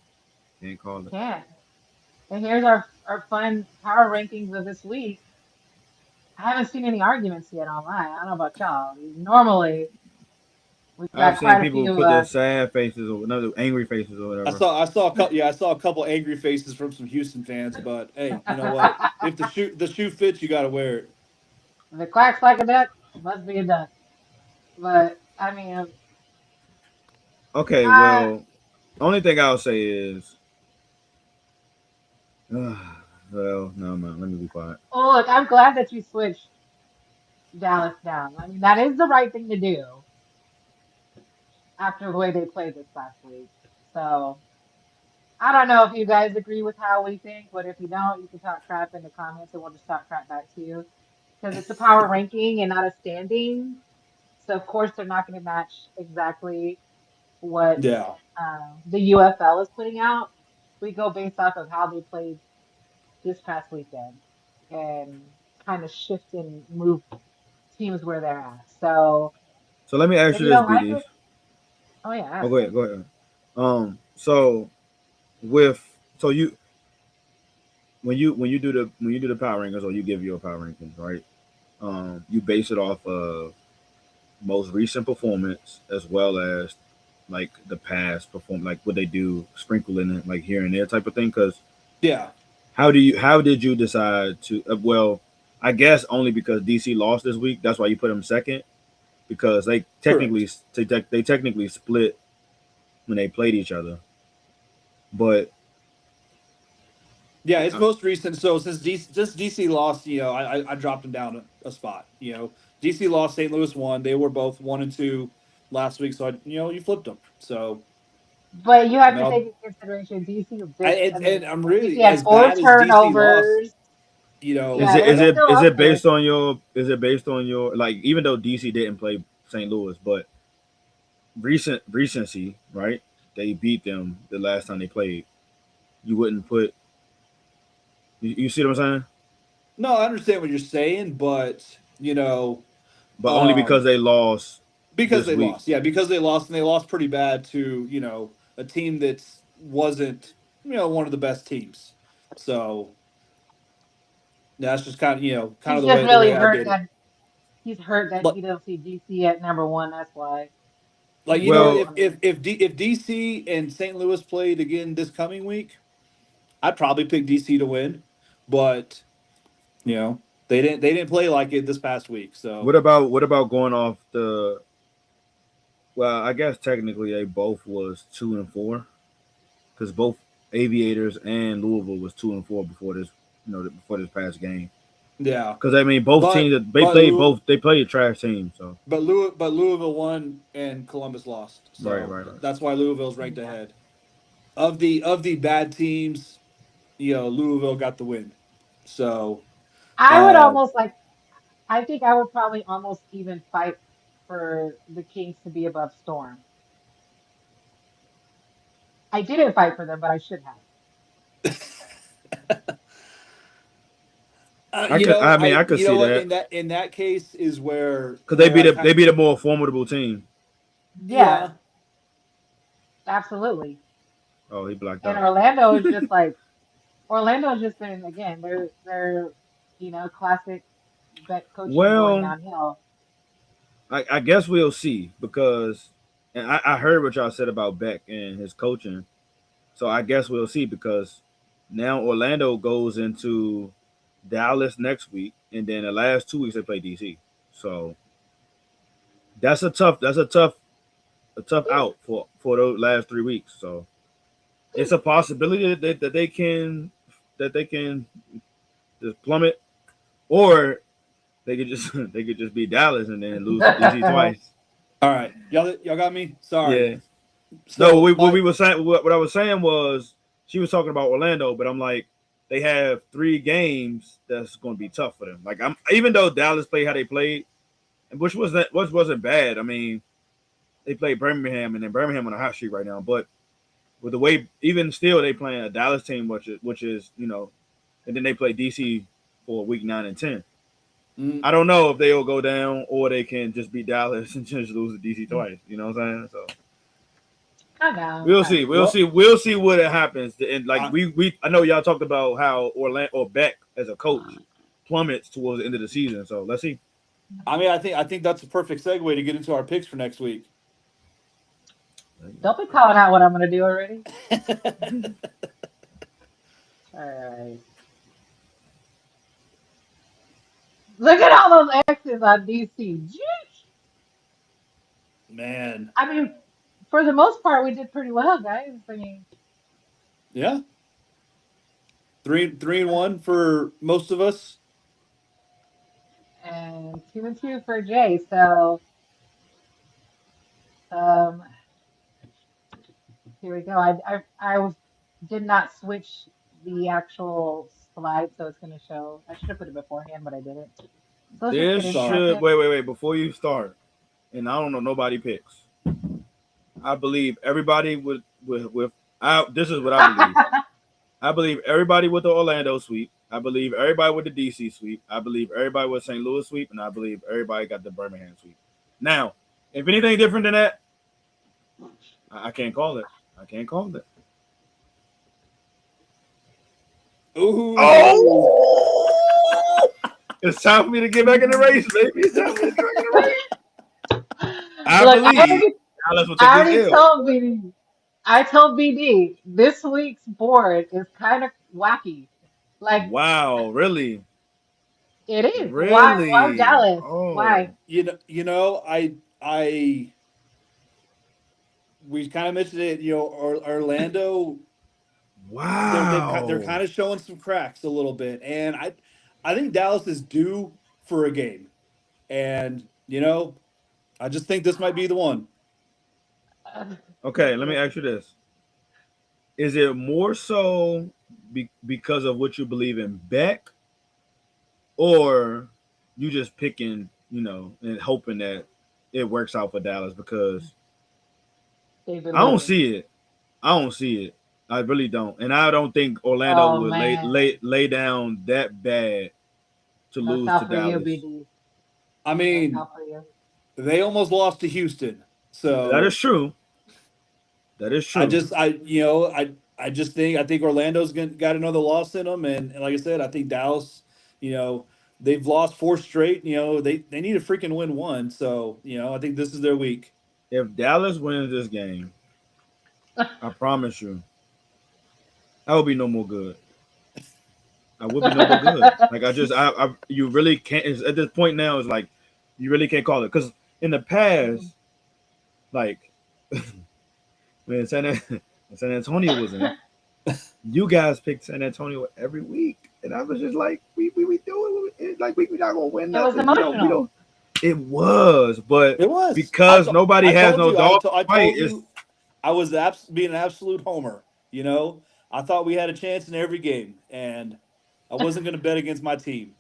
Can't call it. can't. And here's our fun power rankings of this week. I haven't seen any arguments yet online. I don't know about y'all. Normally, we've I've got seen quite a people few. put their sad faces or another angry faces or I whatever. saw I saw a couple I saw a couple angry faces from some Houston fans, but hey, you know what? If the shoe fits, you got to wear it. If it quacks like a duck, it must be a duck. But I mean, Okay, I well, only thing I'll say is, well, no, man, let me be quiet. oh look, I'm glad that you switched Dallas down. I mean, that is the right thing to do after the way they played this last week. So I don't know if you guys agree with how we think, but if you don't, you can talk crap in the comments and we'll just talk crap back to you because it's a power ranking and not a standing. So of course they're not going to match exactly what Yeah. the UFL is putting out. We go based off of how they played this past weekend and kind of shift and move teams where they're at. So So let me ask if you you this, don't like BD. it, oh yeah, Oh, ask go me. ahead, go ahead. So with so you when you do the power rankings or you give your power rankings, right? You base it off of most recent performance as well as like the past perform, like what they do, sprinkle in it, like here and there type of thing. Because Yeah. how did you decide to? Well, I guess only because DC lost this week. That's why you put them second because they technically Correct. they technically split when they played each other. But Yeah, it's most recent. So since DC lost, I dropped them down a spot. DC lost, St. Louis won. They were both 1 and 2 last week. So you flipped them. So But you I have mean, to take into consideration DC did. I and mean, I'm DC really had as four bad as DC lost. turnovers. I Yeah, they're don't. still up there. is it based on your, like, even though DC didn't play St. Louis, but recency, right? They beat them the last time they played. You wouldn't put you see what I'm saying? No, I understand what you're saying, but But only because um, they lost because this they week. lost. Yeah, because they lost, and they lost pretty bad to a team that wasn't one of the best teams. So that's just kind of He's the just way the really way I hurt did it. that he's hurt that But he don't see DC at number one. That's why like he's still Well, on if DC and St. Louis played again this coming week, I'd probably pick DC to win. But they didn't play like it this past week. So what about going off the, well, I guess technically they both was 2-4 because both Aviators and Louisville was 2-4 before this, before this past game. yeah, Because I mean, both but teams they but played Louis, both they played a trash team. So but Louisville won and Columbus lost. right, So right, right. that's why Louisville's ranked yeah. ahead of the bad teams. Louisville got the win. So I would uh, almost like. I think I would probably almost even fight for the Kings to be above Storm. I didn't fight for them, but I should have. I mean, I could you know see what, that in that case is where because they beat I a they kind beat a more formidable team. Yeah, yeah. absolutely. Oh, he blacked And out. Orlando is just like Orlando's just been again. They're classic vet coaching going Well, downhill. I guess we'll see because, and I heard what y'all said about Beck and his coaching. So I guess we'll see because now Orlando goes into Dallas next week, and then the last 2 weeks they play DC. So that's a tough out for those last 3 weeks. So it's a possibility that they can just plummet, or they could just beat Dallas and then lose to DC twice. All right, y'all got me. Sorry. Yeah. No, So what my we were saying, what I was saying was she was talking about Orlando, but I'm like, they have 3 games that's going to be tough for them. Like, I'm even though Dallas played how they played, and which wasn't bad. I mean, they played Birmingham, and then Birmingham on a hot streak right now. But with the way, even still, they playing a Dallas team, which is and then they play DC for week 9 and 10. mm, I don't know if they'll go down or they can just beat Dallas and just lose to DC twice. You know what I'm saying? So I know, we'll I see. know. We'll see what happens. And like I, I know y'all talked about how Orlando or Beck as a coach plummets towards the end of the season. So let's see. I mean, I think that's a perfect segue to get into our picks for next week. Don't be calling out what I'm gonna do already. All right. Look at all those X's on DC. Man, I mean, for the most part, we did pretty well, guys. I mean, yeah, three and one for most of us. and 2-2 for Jay. So, um, here we go. Did not switch the actual slide, so it's gonna show. I should have put it beforehand, but I didn't. So let's just This get into our Sorry. should picks. wait before you start. And I don't know nobody picks. I believe everybody with this is what I believe. I believe everybody with the Orlando sweep. I believe everybody with the DC sweep. I believe everybody with St. Louis sweep, and I believe everybody got the Birmingham sweep. Now, if anything different than that, I can't call it. I can't call it. Ooh. Oh! It's time for me to get back in the race, baby. It's time for me to get back in the race. I Look, believe Dallas will take I this already L. told BD. I told BD this week's board is kind of wacky. Like Wow, really? It is. Why Really? Dallas? Oh, Why? I we kind of mentioned it. Orlando, they're wow. kind of showing some cracks a little bit, and I think Dallas is due for a game, and I just think this might be the one. Okay, let me ask you this: is it more so because of what you believe in Beck, or you just picking, and hoping that it works out for Dallas? Because They've I been don't living. see it. I don't see it. I really don't, and I don't think Orlando Oh would lay man, lay lay down that bad to that's lose how to for you, Dallas. BD. I That's mean, how for you. they almost lost to Houston, That is so true. That is I true. just I just think Orlando's got another loss in them, and like I said, I think Dallas, you know, they've lost four straight. They need to freaking win one. So I think this is their week. If Dallas wins this game, I promise you, I will be no more good. I would be no more good. Like you really can't. At this point now, it's like you really can't call it because in the past, like when San Antonio was in, you guys picked San Antonio every week, and I was just like, we doing it. Like we not gonna win It was nothing. We emotional. don't. It was, but It was. because nobody I has told no you. dog I fight, told it's you I was being an absolute homer. I thought we had a chance in every game, and I wasn't going to bet against my team.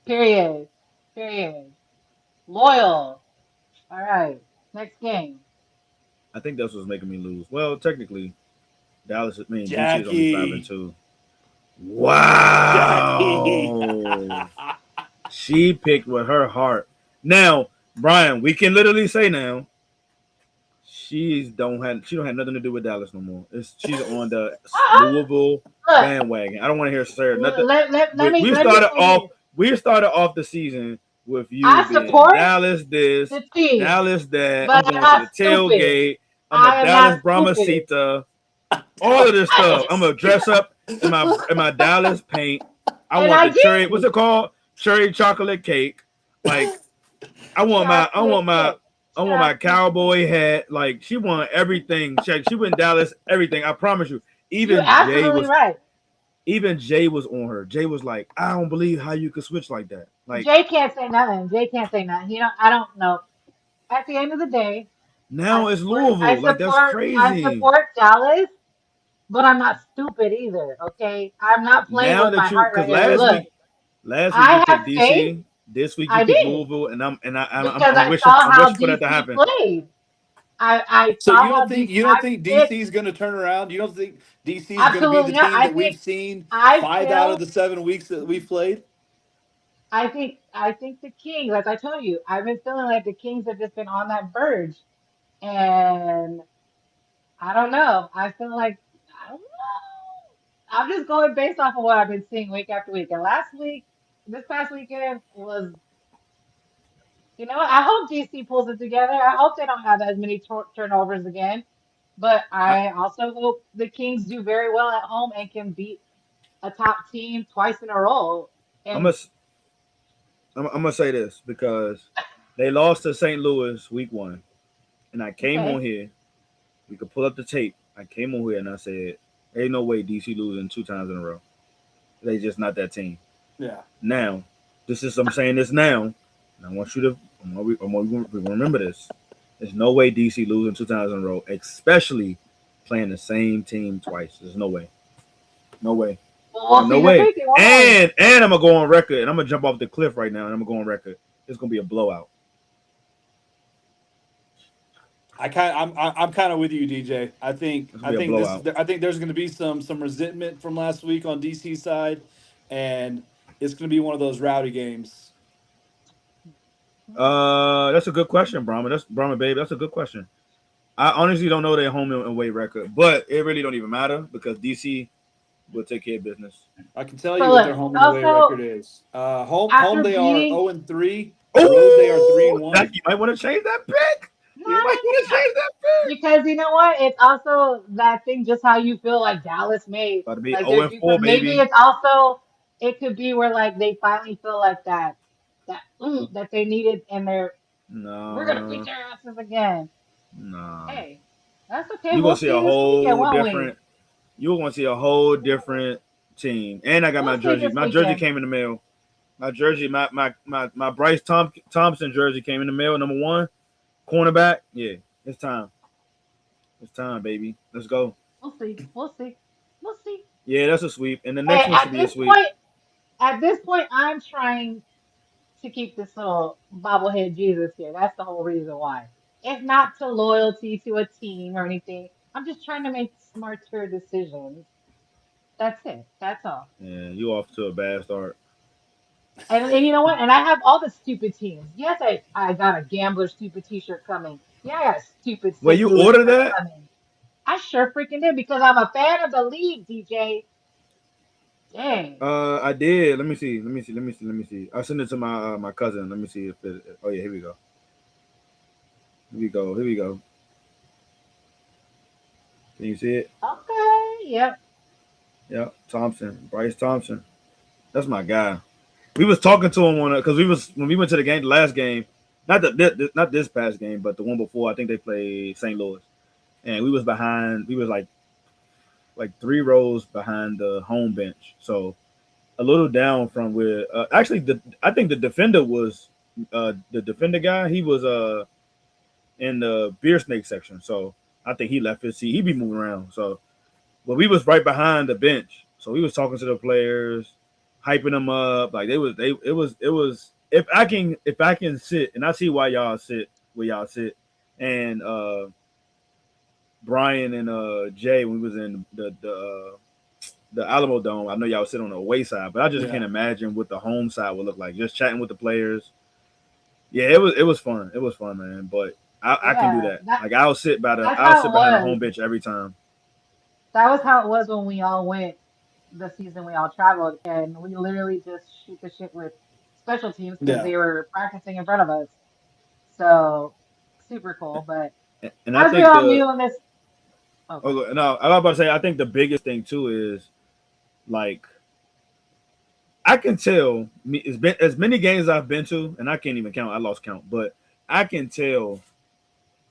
Period. Period. Loyal. All right. Next game. I think that's what's making me lose. Well, technically, Dallas. I mean, DC is only five and Jackie, two. Jackie. Wow. She picked with her heart. Now, Brian, we can literally say now she don't have nothing to do with Dallas no more. She's on the Uh-uh. Louisville Look, bandwagon. I don't want to hear Sarah nothing. We let me started say off this. the season with you I being support Dallas this, the team, Dallas that. I'm but I'm going to the not stupid. tailgate. I'm a I am Dallas not stupid. Brahmasita. All of this stuff. I'm gonna Yes. dress up in my Dallas paint. I And want I the cherry. What's did. it called? Cherry chocolate cake. Like Chocolate cake. I want my Chocolate cake. cowboy hat. Like she won everything. She went Dallas everything. I promise you. You're absolutely right. Even Jay was on her. Jay was like, I don't believe how you could switch like that. Like Jay can't say nothing. Jay can't say nothing. I don't know. At the end of the day, now it's Louisville. Like that's I crazy. support Dallas, but I'm not stupid either. Okay, I'm not playing Now with my that you heart because right here. Look, last week you I have picked faith. DC. This week you I picked did Louisville, and because I'm I wishing saw how for that to DC happen. played. I So saw how DC. you don't I think picked DC is going to turn around? You don't think DC is going to be absolutely the not. team that we've seen I 5 out of feel the 7 weeks that we've played? I think the Kings, like I told you, I've been feeling like the Kings have just been on that verge, and I don't know. I feel like I don't know. I'm just going based off of what I've been seeing week after week. And this past weekend was, what? I hope DC pulls it together. I hope they don't have as many turnovers again. But I, I also hope the Kings do very well at home and can beat a top team twice in a row. I'm And gonna I'm gonna say this because they lost to St. Louis week one, and I came on okay, here. We could pull up the tape. I came on here and I said, "Ain't no way DC losing 2 times in a row. They just not that team." Yeah. Now, I'm saying this now, and I want you to remember this. There's no way DC losing 2 times in a row, especially playing the same team twice. There's no way. No way. we'll No see this way. weekend, won't we? And I'm gonna go on record, and I'm gonna jump off the cliff right now, and I'm gonna go on record. It's gonna be a blowout. I'm kind of with you, DJ. It's gonna be a blowout. I think there's going to be some resentment from last week on DC side, and it's going to be one of those rowdy games. That's a good question, Brahma. That's Brahma, baby. That's a good question. I honestly don't know their home and away record, but it really don't even matter because DC will take care of business. I can tell So you what their look, home and away also record is. Home after they are beating 0-3. Road they are three Oh, and that, one. you might want to change that pick. no, You might no, want to no, no. change that pick. Because you know what? It's also that thing, just how you feel like Dallas made. About to be Like 0 they're and due for 4, maybe baby. it's also it could be where like they finally feel like that they needed, and we're gonna beat Nah, their asses again. nah. Hey, that's okay. You gonna We'll see see a this weekend, whole won't we? different. You gonna see a whole different team. And I got We'll my see jersey. this My jersey weekend. came in the mail. My jersey, my Thompson jersey came in the mail. Number 1 cornerback. Yeah, it's time. It's time, baby. Let's go. We'll see. We'll see. We'll see. Yeah, that's a sweep. And the Hey, next one should be a sweep. at this point, I'm trying to keep this little bobblehead Jesus here. That's the whole reason why. It's not to loyalty to a team or anything. I'm just trying to make smarter decisions. That's it. That's all. Yeah, you off to a bad start. And you know what? And I have all the stupid teams. Yes, I got a gambler stupid t-shirt coming. Yeah, I got a stupid Wait, St. you Louis ordered shirt that? coming. I sure freaking did because I'm a fan of the league, DJ. Dang. I did. Let me see. Let me see. Let me see. Let me see. I sent it to my cousin. Let me see if it. Oh yeah, here we go. Here we go. Here we go. Can you see it? Okay. Yep. Yeah, Thompson, Bryce Thompson. That's my guy. We was talking to him on because we was when we went to the game, the last game, not this past game, but the one before. I think they played St. Louis, and we was behind. We was like 3 rows behind the home bench, so a little down from where. Actually, I think the defender was the defender guy. He was in the beer snake section, so I think he left his seat. He be moving around, so. But we was right behind the bench, so we was talking to the players, hyping them up. Like it was. If I can sit, and I see why y'all sit where y'all sit, and Brian and Jay when we was in the Alamo Dome. I know y'all sit on the away side, but I just can't imagine what the home side would look like. Just chatting with the players. Yeah, it was fun. It was fun, man. But I can do that. Like I'll sit behind the home bench every time. That was how it was when we all went the season we all traveled, and we literally just shoot the shit with special teams because Yeah. they were practicing in front of us. So super cool. But And I as we think all knew in this, okay. no, I was about to say I think the biggest thing too is like I can tell it's been as many games I've been to, and I can't even count. I lost count, but I can tell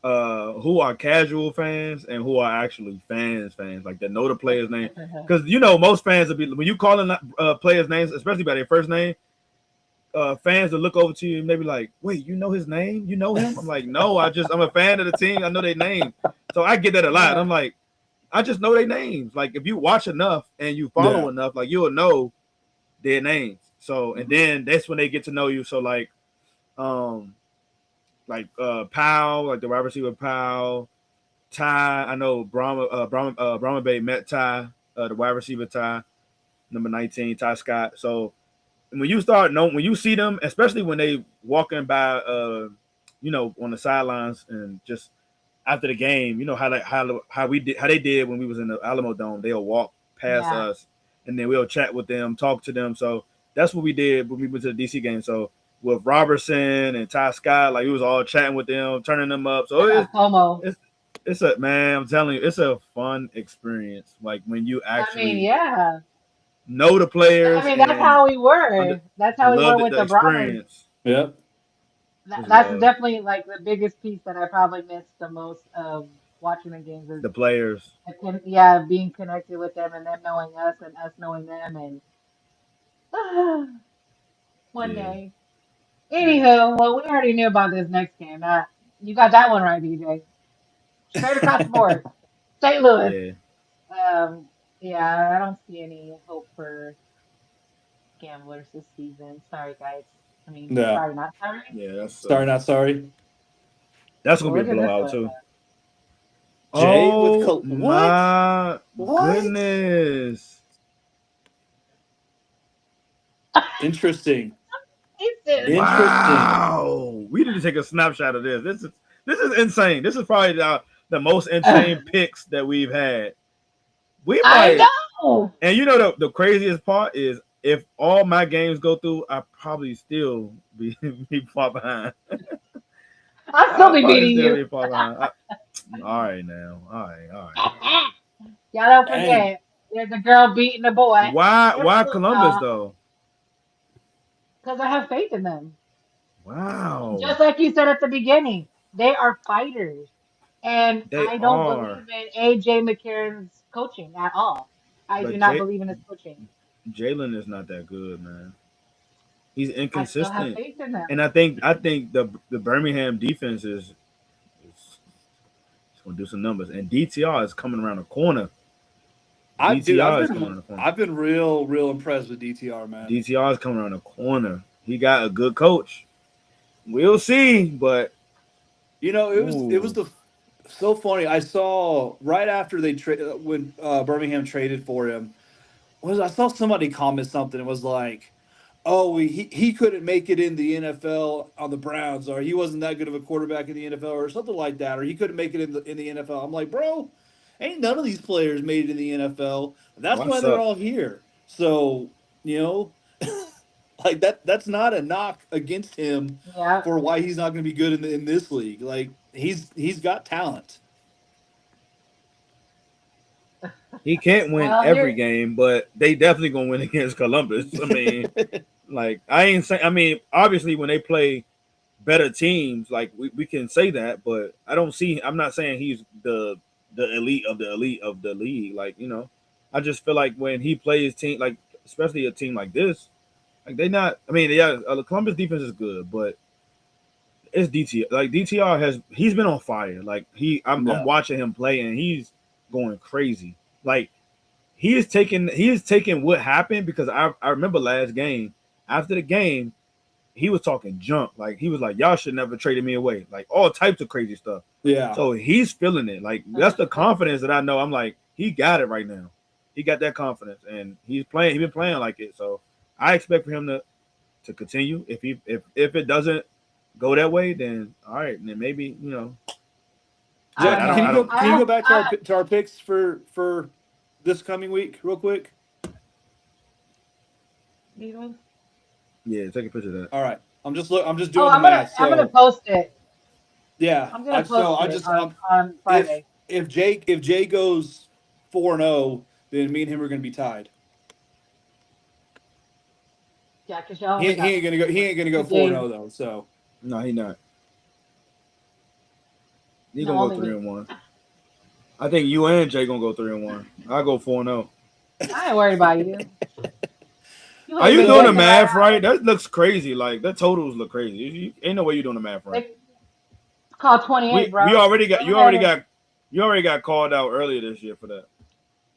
who are casual fans and who are actually fans like that know the player's name. Because most fans will be when you calling players' names, especially by their first name, fans will look over to you and they be like, "Wait, you know his name? You know him?" I'm like, "No, I'm a fan of the team. I know their name." So I get that a lot. Yeah. I'm like, I just know their names. Like if you watch enough and you follow enough, like you'll know their names. So and then that's when they get to know you. So Powell, like the wide receiver Powell, Ty. I know Brahma Bay met Ty, the wide receiver Ty, number 19, Ty Scott. So when you when you see them, especially when they walking by, on the sidelines and just after the game, how they did when we was in the Alamo Dome. They'll walk past us, and then we'll chat with them, talk to them. So that's what we did when we went to the DC game. So with Robertson and Ty Scott, like we was all chatting with them, turning them up. So it's a man. I'm telling you, it's a fun experience. Like when you actually know the players. I mean, that's how we were. That's how we were with the Brahmas. Yep. That's definitely like the biggest piece that I probably missed the most of watching the games is the players. Being connected with them and them knowing us and us knowing them and one day. Anywho, well, we already knew about this next game. You got that one right, DJ. Straight across the board. St. Louis. I don't see any hope for Gamblers this season. Sorry, guys. I mean, Yeah. sorry, not sorry. Yeah, that's sorry, not sorry. That's gonna be a blowout too. Jay with what? My goodness. Interesting. Wow. We need to take a snapshot of this. This is insane. This is probably the most insane picks that we've had. I know. And the craziest part is if all my games go through, I probably still be far behind. I'll still be beating you. All right now. All right. Y'all don't forget. There's a girl beating a boy. Why Columbus though? because I have faith in them. Wow, Just like you said at the beginning, they are fighters. And they I don't are. believe in AJ McCarron's coaching at all. I do But not believe in his coaching. Jalen is not that good, man. He's I still have inconsistent, faith in them. and I think the Birmingham defense is going to do some numbers. And DTR is coming around the corner. DTR is coming around the corner. I've been real impressed with DTR, man. DTR is coming around the corner. He got a good coach. We'll see, but You know, it was so funny. I saw right after they when Birmingham traded for him. I saw somebody comment something. It was like, "Oh, he couldn't make it in the NFL on the Browns, or he wasn't that good of a quarterback in the NFL, or something like that, or he couldn't make it in the NFL." I'm like, bro, ain't none of these players made it in the NFL. That's why what's they're up? all here. So you know, like that's not a knock against him Yeah. for why he's not going to be good in this league. Like he's got talent. He can't win Well, every here, game, but they definitely gonna win against Columbus. I mean, like I ain't saying. I mean, obviously when they play better teams, like we can say that, but I don't see. I'm not saying he's the elite of the elite of the league. Like I just feel like when he plays team, like especially a team like this, like they not. I mean, yeah, the Columbus defense is good, but it's DTR. Like he's been on fire. Like I'm Yeah. watching him play and he's going crazy. Like he is taking what happened because I remember last game after the game he was talking junk. Like he was like, y'all should never traded me away. Like all types of crazy stuff. Yeah. So he's feeling it. Like that's the confidence that I know. I'm like, he got it right now. He got that confidence and he's been playing like it. So I expect for him to continue. If it doesn't go that way, then all right, then maybe Jack, I can don't you know. go back to our picks for this coming week real quick? These ones? Yeah, take a picture of that. All right. I'm just doing Oh, the math. I'm gonna So post it. yeah. I'm gonna So post I it just on Friday. if Jay goes 4-0, then me and him are gonna be tied. Yeah, because y'all He only got ain't gonna go two games. 4-0 though. So No, he not. He No, gonna go only me. 3-1. I think you and Jay gonna go 3-1. I'll go 4-0. I ain't worried about you. You Are ain't you been doing the checking my math right? That looks crazy. Like that totals look crazy. Ain't no way you're doing the math right. It's called 28, We bro. already got Go ahead. you already got called out earlier this year for that.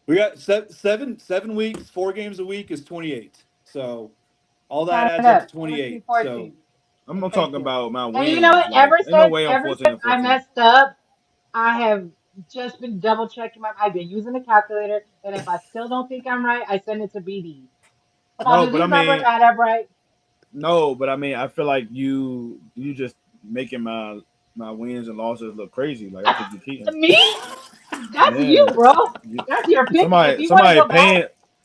we got 7 weeks, 4 games a week is 28. So all that Count it adds up to up. 28. 17, So 14. I'm And talking thank you. about my And you know wins. what? Like ain't no way I'm Ever 14 since and I 14. messed up, I have just been double checking I've been using the calculator, and if I still don't think I'm right, I send it to BD. Paul, No, do but I these numbers mean add up right? I feel like you just making my wins and losses look crazy. Like I think you're cheating. Me? That's you, Yeah. bro. You, That's your pick. If somebody you want to somebody go back, paying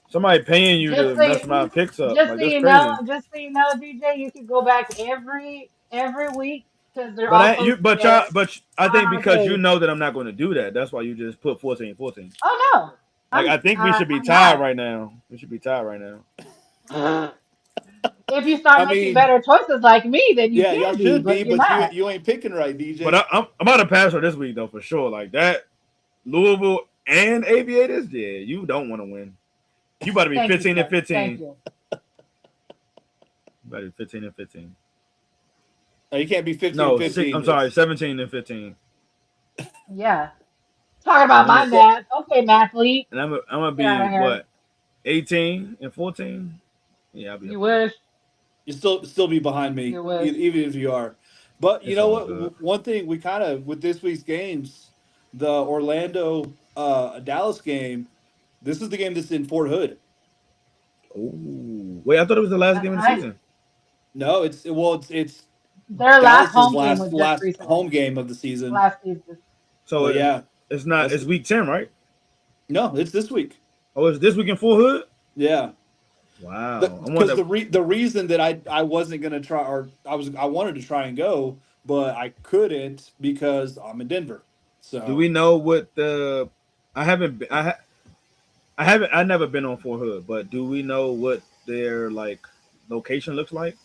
somebody paying you just to so mess you, my picks up. Like that's crazy. just so you know, DJ, you can go back every week because they're But all I you posted but y'all there but I on think our because you page. know that I'm not going to do that. That's why you just put 14-14. Oh no, Like I think we should be I'm tied not. right now. We should be tied right now. If you start I making mean, better choices like me, then you yeah, y'all can be, should be, but you're but not. you ain't picking right, But DJ. I'm about to pass her this week though for sure. Like that Louisville and Aviators, yeah, you don't want to win. You about to be Thank you, 15 and sir. 15. Thank You you. about to be 15 and 15. No, you can't be 15 and No, six, 15. I'm sorry, 17 and 15. Yeah. Talking about And I'm my a, math. Okay, mathlete. and I'm gonna Get out be of here. what 18 and 14. Yeah, I'll be up You there. wish. You still be behind me, You wish. even if you are. But you It's know all what? good. One thing we kind of with this week's games, the Orlando Dallas game. This is the game that's in Fort Hood. Oh, wait, I thought it was the last That's game of the nice. season. No, it's Their last Dallas's home game was just last recently. home game of the season. Last season. So But yeah, it's not. that's It's week 10, right? no, it's this week. Oh, it's this week in Full Hood. Yeah, Wow, I because wonder. the reason that I wasn't gonna try or I wanted to try and go, but I couldn't because I'm in Denver. Do So we know what the? I haven't. I haven't. I never been on Fort Hood, but do we know what their like location looks like?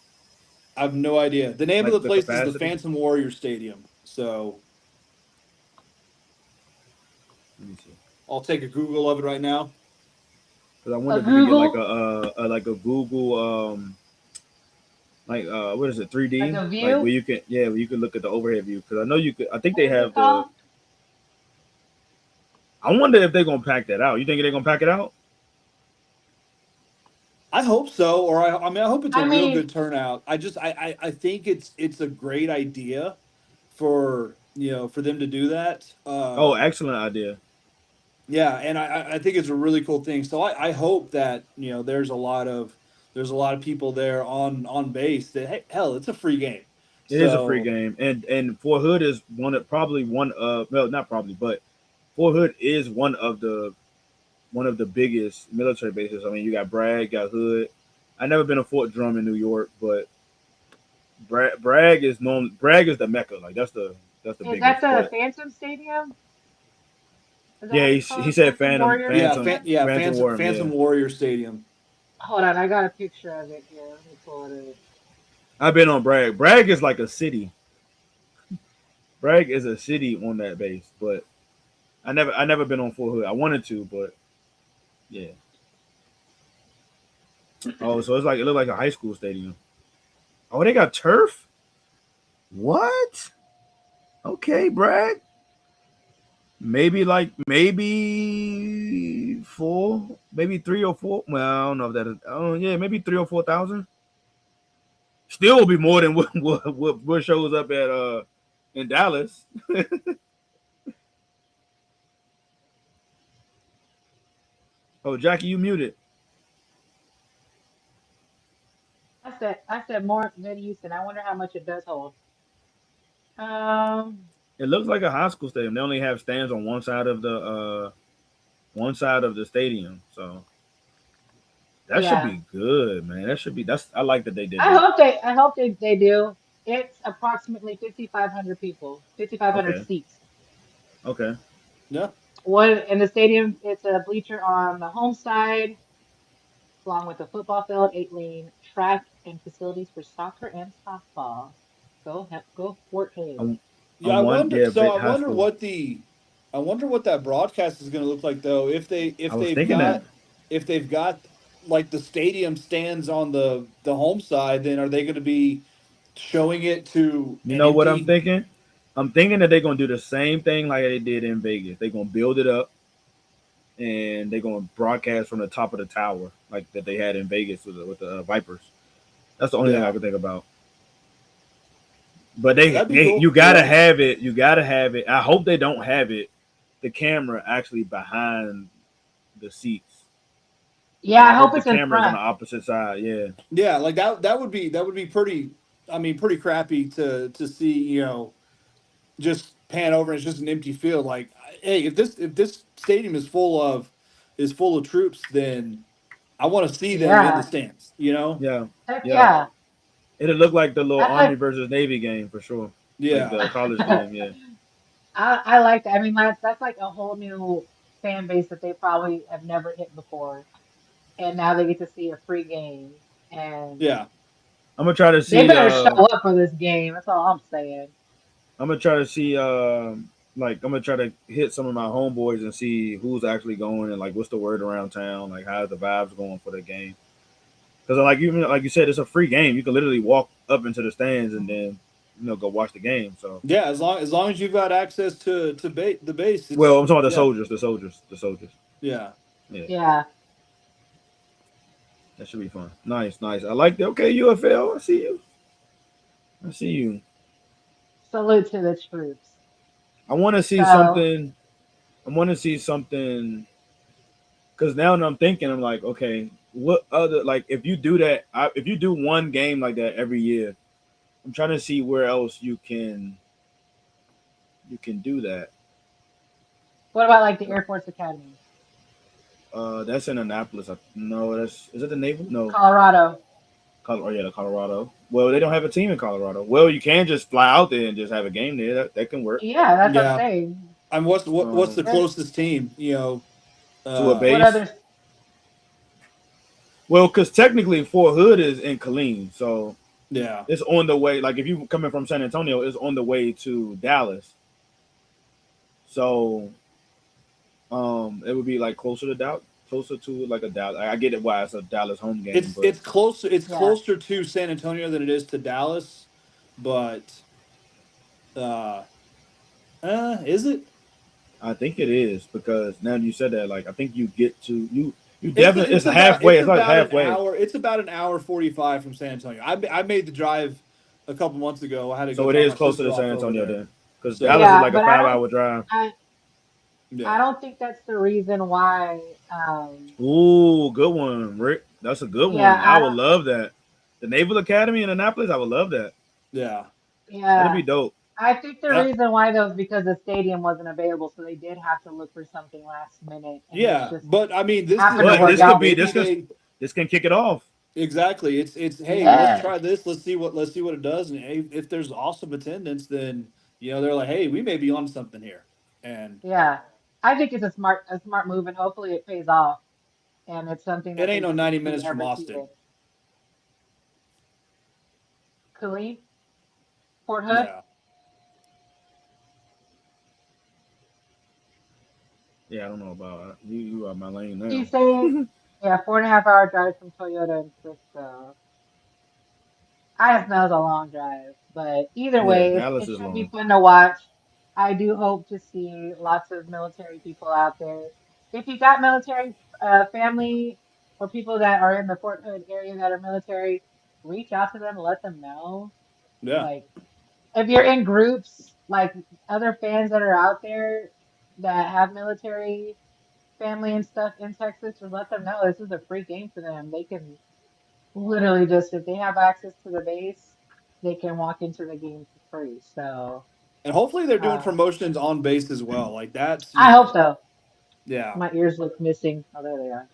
I have no idea. The name of like the the place is the capacity? Phantom Warrior Stadium. So Let me see. I'll take a Google of it right now. Because I A wonder if we could get Google, like a Google like what is it, like 3D, a like where view. you can, yeah, where you can look at the overhead view. Because I know you could. I think they What is it have the. called? I wonder if they're gonna pack that out. You think they're gonna pack it out? I hope so, or I mean, I hope it's a I real mean, good turnout. I think it's a great idea for for them to do that. Oh, excellent idea. Yeah, and I think it's a really cool thing. So I hope that there's a lot of people there on base that hey, hell, it's a free game. It is a free So game, and Fort Hood is probably one of, well, not probably, but Fort Hood is one of the biggest military bases. I mean, you got Bragg, got Hood. I never been to Fort Drum in New York, but Bragg is known. Bragg is the mecca. Like that's the is that biggest. the But Phantom Stadium? Is that yeah, what he, it's he called? said Phantom Phantom Warrior yeah, Phantom Stadium? Phantom Warren. Yeah, Phantom Warrior Stadium. Hold on, I got a picture of it here. Let me pull it up. I've been on Bragg. Bragg is like a city. Bragg is a city on that base, but I never been on Fort Hood. I wanted to, but yeah. Oh, so it's like it looked like a high school stadium. Oh, they got turf. What? Okay, Bragg. Maybe four, maybe 3 or 4. Well, I don't know if that is. Oh yeah, maybe 3 or 4 thousand. Still will be more than what shows up at in Dallas. Oh, Jackie, you muted. I said more than Houston. I wonder how much it does hold. Um, It looks like a high school stadium. They only have stands on one side of the stadium, so that should yeah. be good, man. That should be. That's. I like that they did I that. hope they I hope they do. It's approximately 5,500 people, 5,500 Okay. seats. Okay. Yeah. One in the stadium, it's a bleacher on the home side, along with a football field, 8-lane track, and facilities for soccer and softball. Go Fort Hood. I, I Yeah, I want, wonder. yeah, So big high school. I wonder what that broadcast is going to look like though. I was thinking that. If they've got like the stadium stands on the home side, then are they going to be showing it to You an know what I'm empty? thinking? I'm thinking that they're gonna do the same thing like they did in Vegas. They're gonna build it up and they're gonna broadcast from the top of the tower like that they had in Vegas with the Vipers. That's the only thing I Yeah, can think about. But they, that'd be they cool. you gotta Yeah, have it. You gotta have it. I hope they don't have it. The camera actually behind the seats. Yeah, Like I I hope hope the it's in camera's on the front. opposite side. Yeah. yeah, like that would be pretty. I mean, pretty crappy to see. Just pan over and it's just an empty field. Like, hey, if this stadium is full of troops, then I want to see them in the Yeah. stands. You know? Yeah. Heck Yeah. yeah. It'll look like the little I Army like versus Navy game for sure. Like Yeah. the college game, yeah. I like that. I mean, that's like a whole new fan base that they probably have never hit before, and now they get to see a free game, and Yeah. I'm gonna try to they see better show up for this game. That's all I'm saying. I'm gonna try to see like I'm gonna try to hit some of my homeboys and see who's actually going and like what's the word around town, like how's the vibes going for the game. Because like you said, it's a free game. You can literally walk up into the stands and then go watch the game. So Yeah. As long as you've got access to the base, well, it's I'm talking about yeah, the soldiers. yeah. Yeah, Yeah. that should be fun. Nice, nice. I like that. Okay, UFL. I see you. I see you. Salute to the troops. I want to see So, something. I want to see something because now that I'm thinking, I'm like, okay, what other like if you do that, if you do one game like that every year, I'm trying to see where else you can do that. what about like the Air Force Academy, That's in Annapolis. No, that's is it the Naval? No, Colorado? Oh yeah, the Colorado. Well, they don't have a team in Colorado. Well, you can just fly out there and just have a game there. That can work. Yeah, that's what I'm Yeah. saying. And what's the There's closest team? To a what base. others? Well, because technically Fort Hood is in Killeen, so Yeah. It's on the way. Like if you coming from San Antonio, it's on the way to Dallas. So, it would be like closer to like a Dallas. I get it why it's a Dallas home game, It's but it's closer. It's Yeah. closer to San Antonio than it is to Dallas, but uh, is it? I think it is because now you said that, like I think you get to you It's definitely it's it's about halfway. it's It's like about an halfway. hour. It's about an hour 45 from San Antonio. I made the drive a couple months ago. I had to go So it drop is my closer sister to San off over Antonio there. then, because So Dallas is Yeah, like a but 5 hour drive. I yeah, don't think that's the reason why. Ooh, good one, Rick. That's a good Yeah, one. I I would don't. love that. The Naval Academy in Annapolis. I would love that. yeah, That'd Yeah, be dope. I think the Uh, reason why though is because the stadium wasn't available, so they did have to look for something last minute, and this yeah. just But I mean, this is happened to But work this maybe could out be for maybe this them. can they this can kick it off. exactly. It's hey, let's Yeah, try this. Let's see what it does. And hey, if there's awesome attendance, then they're like, hey, we may be on something here. And yeah. I think it's a smart move, and hopefully it pays off, and it's something it that ain't they no just 90 do minutes from every Austin. season. Khalid, Fort Hood. Yeah, Yeah, I don't know about you are my lane He's now. saying, yeah, 4.5 hour drive from Toyota and Frisco. I just know it's a long drive, but either Yeah, way, Dallas it is should be long. fun to watch. I do hope to see lots of military people out there. If you got military family or people that are in the Fort Hood area that are military, reach out to them, let them know. yeah. Like, if you're in groups, like other fans that are out there that have military family and stuff in Texas, just let them know this is a free game for them. They can literally just, if they have access to the base, they can walk into the game for free. So, And hopefully they're doing uh, promotions on base as well. Like that's I hope so. yeah. My ears look missing. Oh, there they are.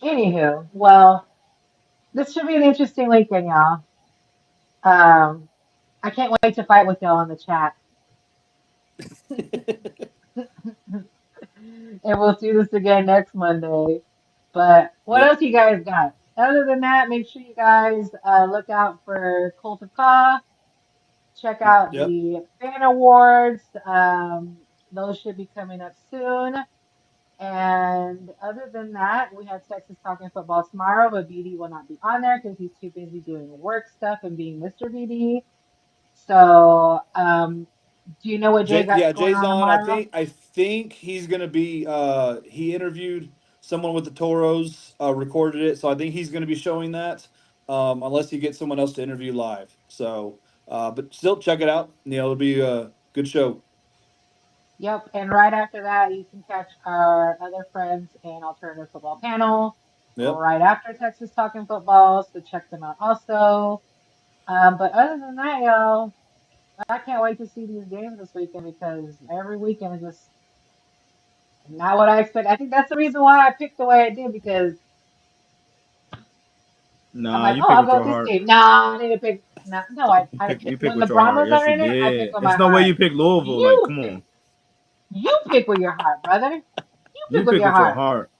Anywho, well, this should be an interesting weekend, y'all. Um, I can't wait to fight with y'all in the chat. And we'll see this again next Monday. But what Yep. else you guys got? Other than that, make sure you guys look out for Cult of Ka. Check out Yep. the fan awards. Those should be coming up soon. And other than that, we have Texas Talking Football tomorrow, but BD will not be on there because he's too busy doing work stuff and being Mr. BD. So, do you know what Jay got going Jay's on on. tomorrow? I think he's gonna be he interviewed someone with the Toros, recorded it, so I think he's gonna be showing that. Unless he gets someone else to interview live. So but still check it out. It'll be a good show. Yep. And right after that, you can catch our other friends and alternative football panel Yep. right after Texas Talking Football. So check them out also. But other than that, y'all, I can't wait to see these games this weekend because every weekend is just not what I expect. I think that's the reason why I picked the way I did because I'm Nah, like, you oh, pick I'll with go your with this heart. game. Nah, I need to pick. No, no, You pick when the with your heart. Brahmas Yes, are you in it, I pick did. with It's my no way heart. you pick Louisville. Like, You come pick. on. You pick with your heart, brother. You pick You with pick your with your heart. heart.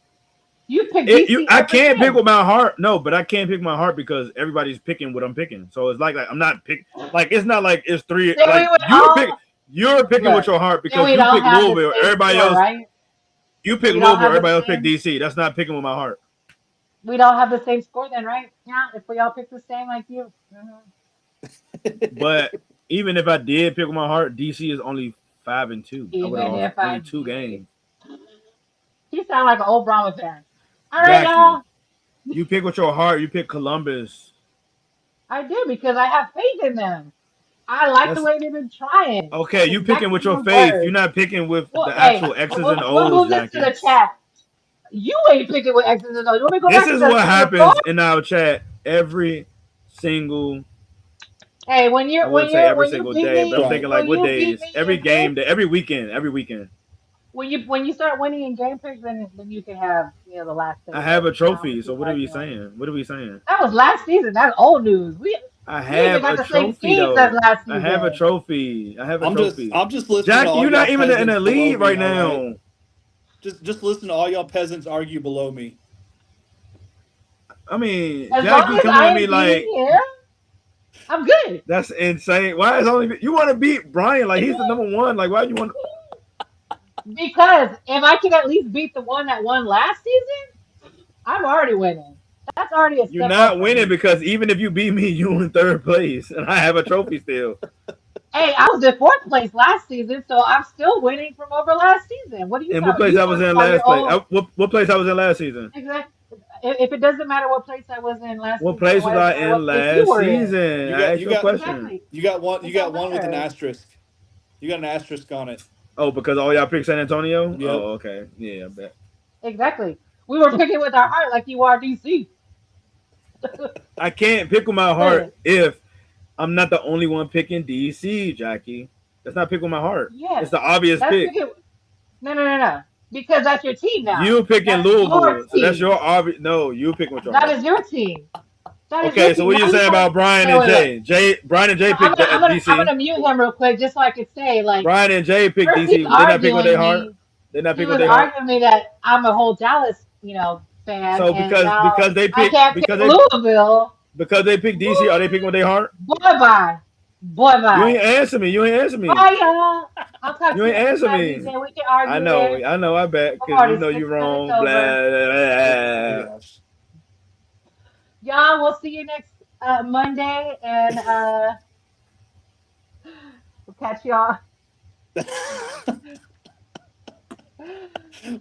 You pick DC I every can't pick game. with my heart. No, but I can't pick my heart because everybody's picking what I'm picking. So it's like I'm not pick. Like it's not like it's three. Then we Like would all you're picking with look. your heart Then because we'd you all pick have the Louisville. same Everybody score, else, right? you pick We'd all Louisville. have the Everybody else pick same. DC. That's not picking with my heart. We'd all have the same score then, right? Yeah, if we all pick the same like you. But even if I did pick with my heart, DC is only 5-2. I would have Even lost if I only two did. games. You sound like an old Brahma fan. All right, Jackie, y'all. you pick with your heart. You pick Columbus. I do because I have faith in them. I like the That's way they've been trying. okay. That's You picking exactly with your those faith. You're words. not picking with Well, the hey, actual X's and we'll O's, move this to Jackie. the chat. You ain't picking with X's and O's. You want me to go This back to is the what to the floor? happens in our chat every single. Hey, I wouldn't say every when you single beat day, but me, I'm Right. thinking like when what you beat days? me Every in game, picks, every weekend, every weekend. when you start winning in game picks, then you can have the last say. I have But a now I'm trophy. gonna So keep what are my we feelings. saying? What are we saying? That was last season. That's old news. I We even have got a the same trophy teams as though. last I have a season. trophy. I have a trophy. I'm just listening to Jackie, all you're y'all not even in peasants the below lead me, right all right? now. Just listen to all y'all peasants argue below me. I mean, As long Jackie as coming I at am me like beating him, I'm good. that's insane. Why is only you want to beat Brian? Like he's the number one. Like why you want? Because if I can at least beat the one that won last season, I'm already winning. That's already a You're step up not for winning me. because even if you beat me, you in third place, and I have a trophy still. Hey, I was in fourth place last season, so I'm still winning from over last season. What are you And what talking? place You I was talking in about your last place? own What place I was in last season? exact? If it doesn't matter what place I was in last What season, then place was why does it I matter in what place you last were in? season? You I got asked you you a got question. Exactly. you It got don't one with an matter. asterisk. You got an asterisk on it. Oh, because all y'all picked San Antonio? Oh, Yep. okay. Yeah, I bet. Exactly. We were picking with our heart like you are DC. I can't pick with my heart Listen, if I'm not the only one picking DC, Jackie. That's not pick with my heart. yeah, It's the obvious that's pick. picking. No. Because that's your team now. You picking That's your Louisville, so that's team. your obvious. No, you picking with your That heart. is your team. That is your Okay, so team. what are Now you you saying tell me. about Brian Wait, and wait, wait. Jay? Brian and Jay So I'm picked gonna, I'm gonna, I'm DC. gonna mute him real quick, just so I could say, like, Brian and Jay picked first he's DC. They not picking with their arguing heart. me. They not He picking with was their heart. arguing me that I'm a whole Dallas, fan, So and because now they I pick can't pick Louisville. because they pick DC, are they picking with their heart? Boy, bye, boy, You bye, ain't answer me. You ain't answer me. bye, y'all. I'll talk You to you ain't next answer time, me. DJ. We can argue there. I know. I bet I'm because you already know you sick of it. It's wrong. Blah, over. blah, Oh my blah. gosh. Y'all, we'll see you next Monday, and we'll catch y'all.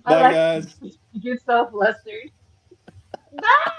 I Bye like guys. you get so flustered. Bye.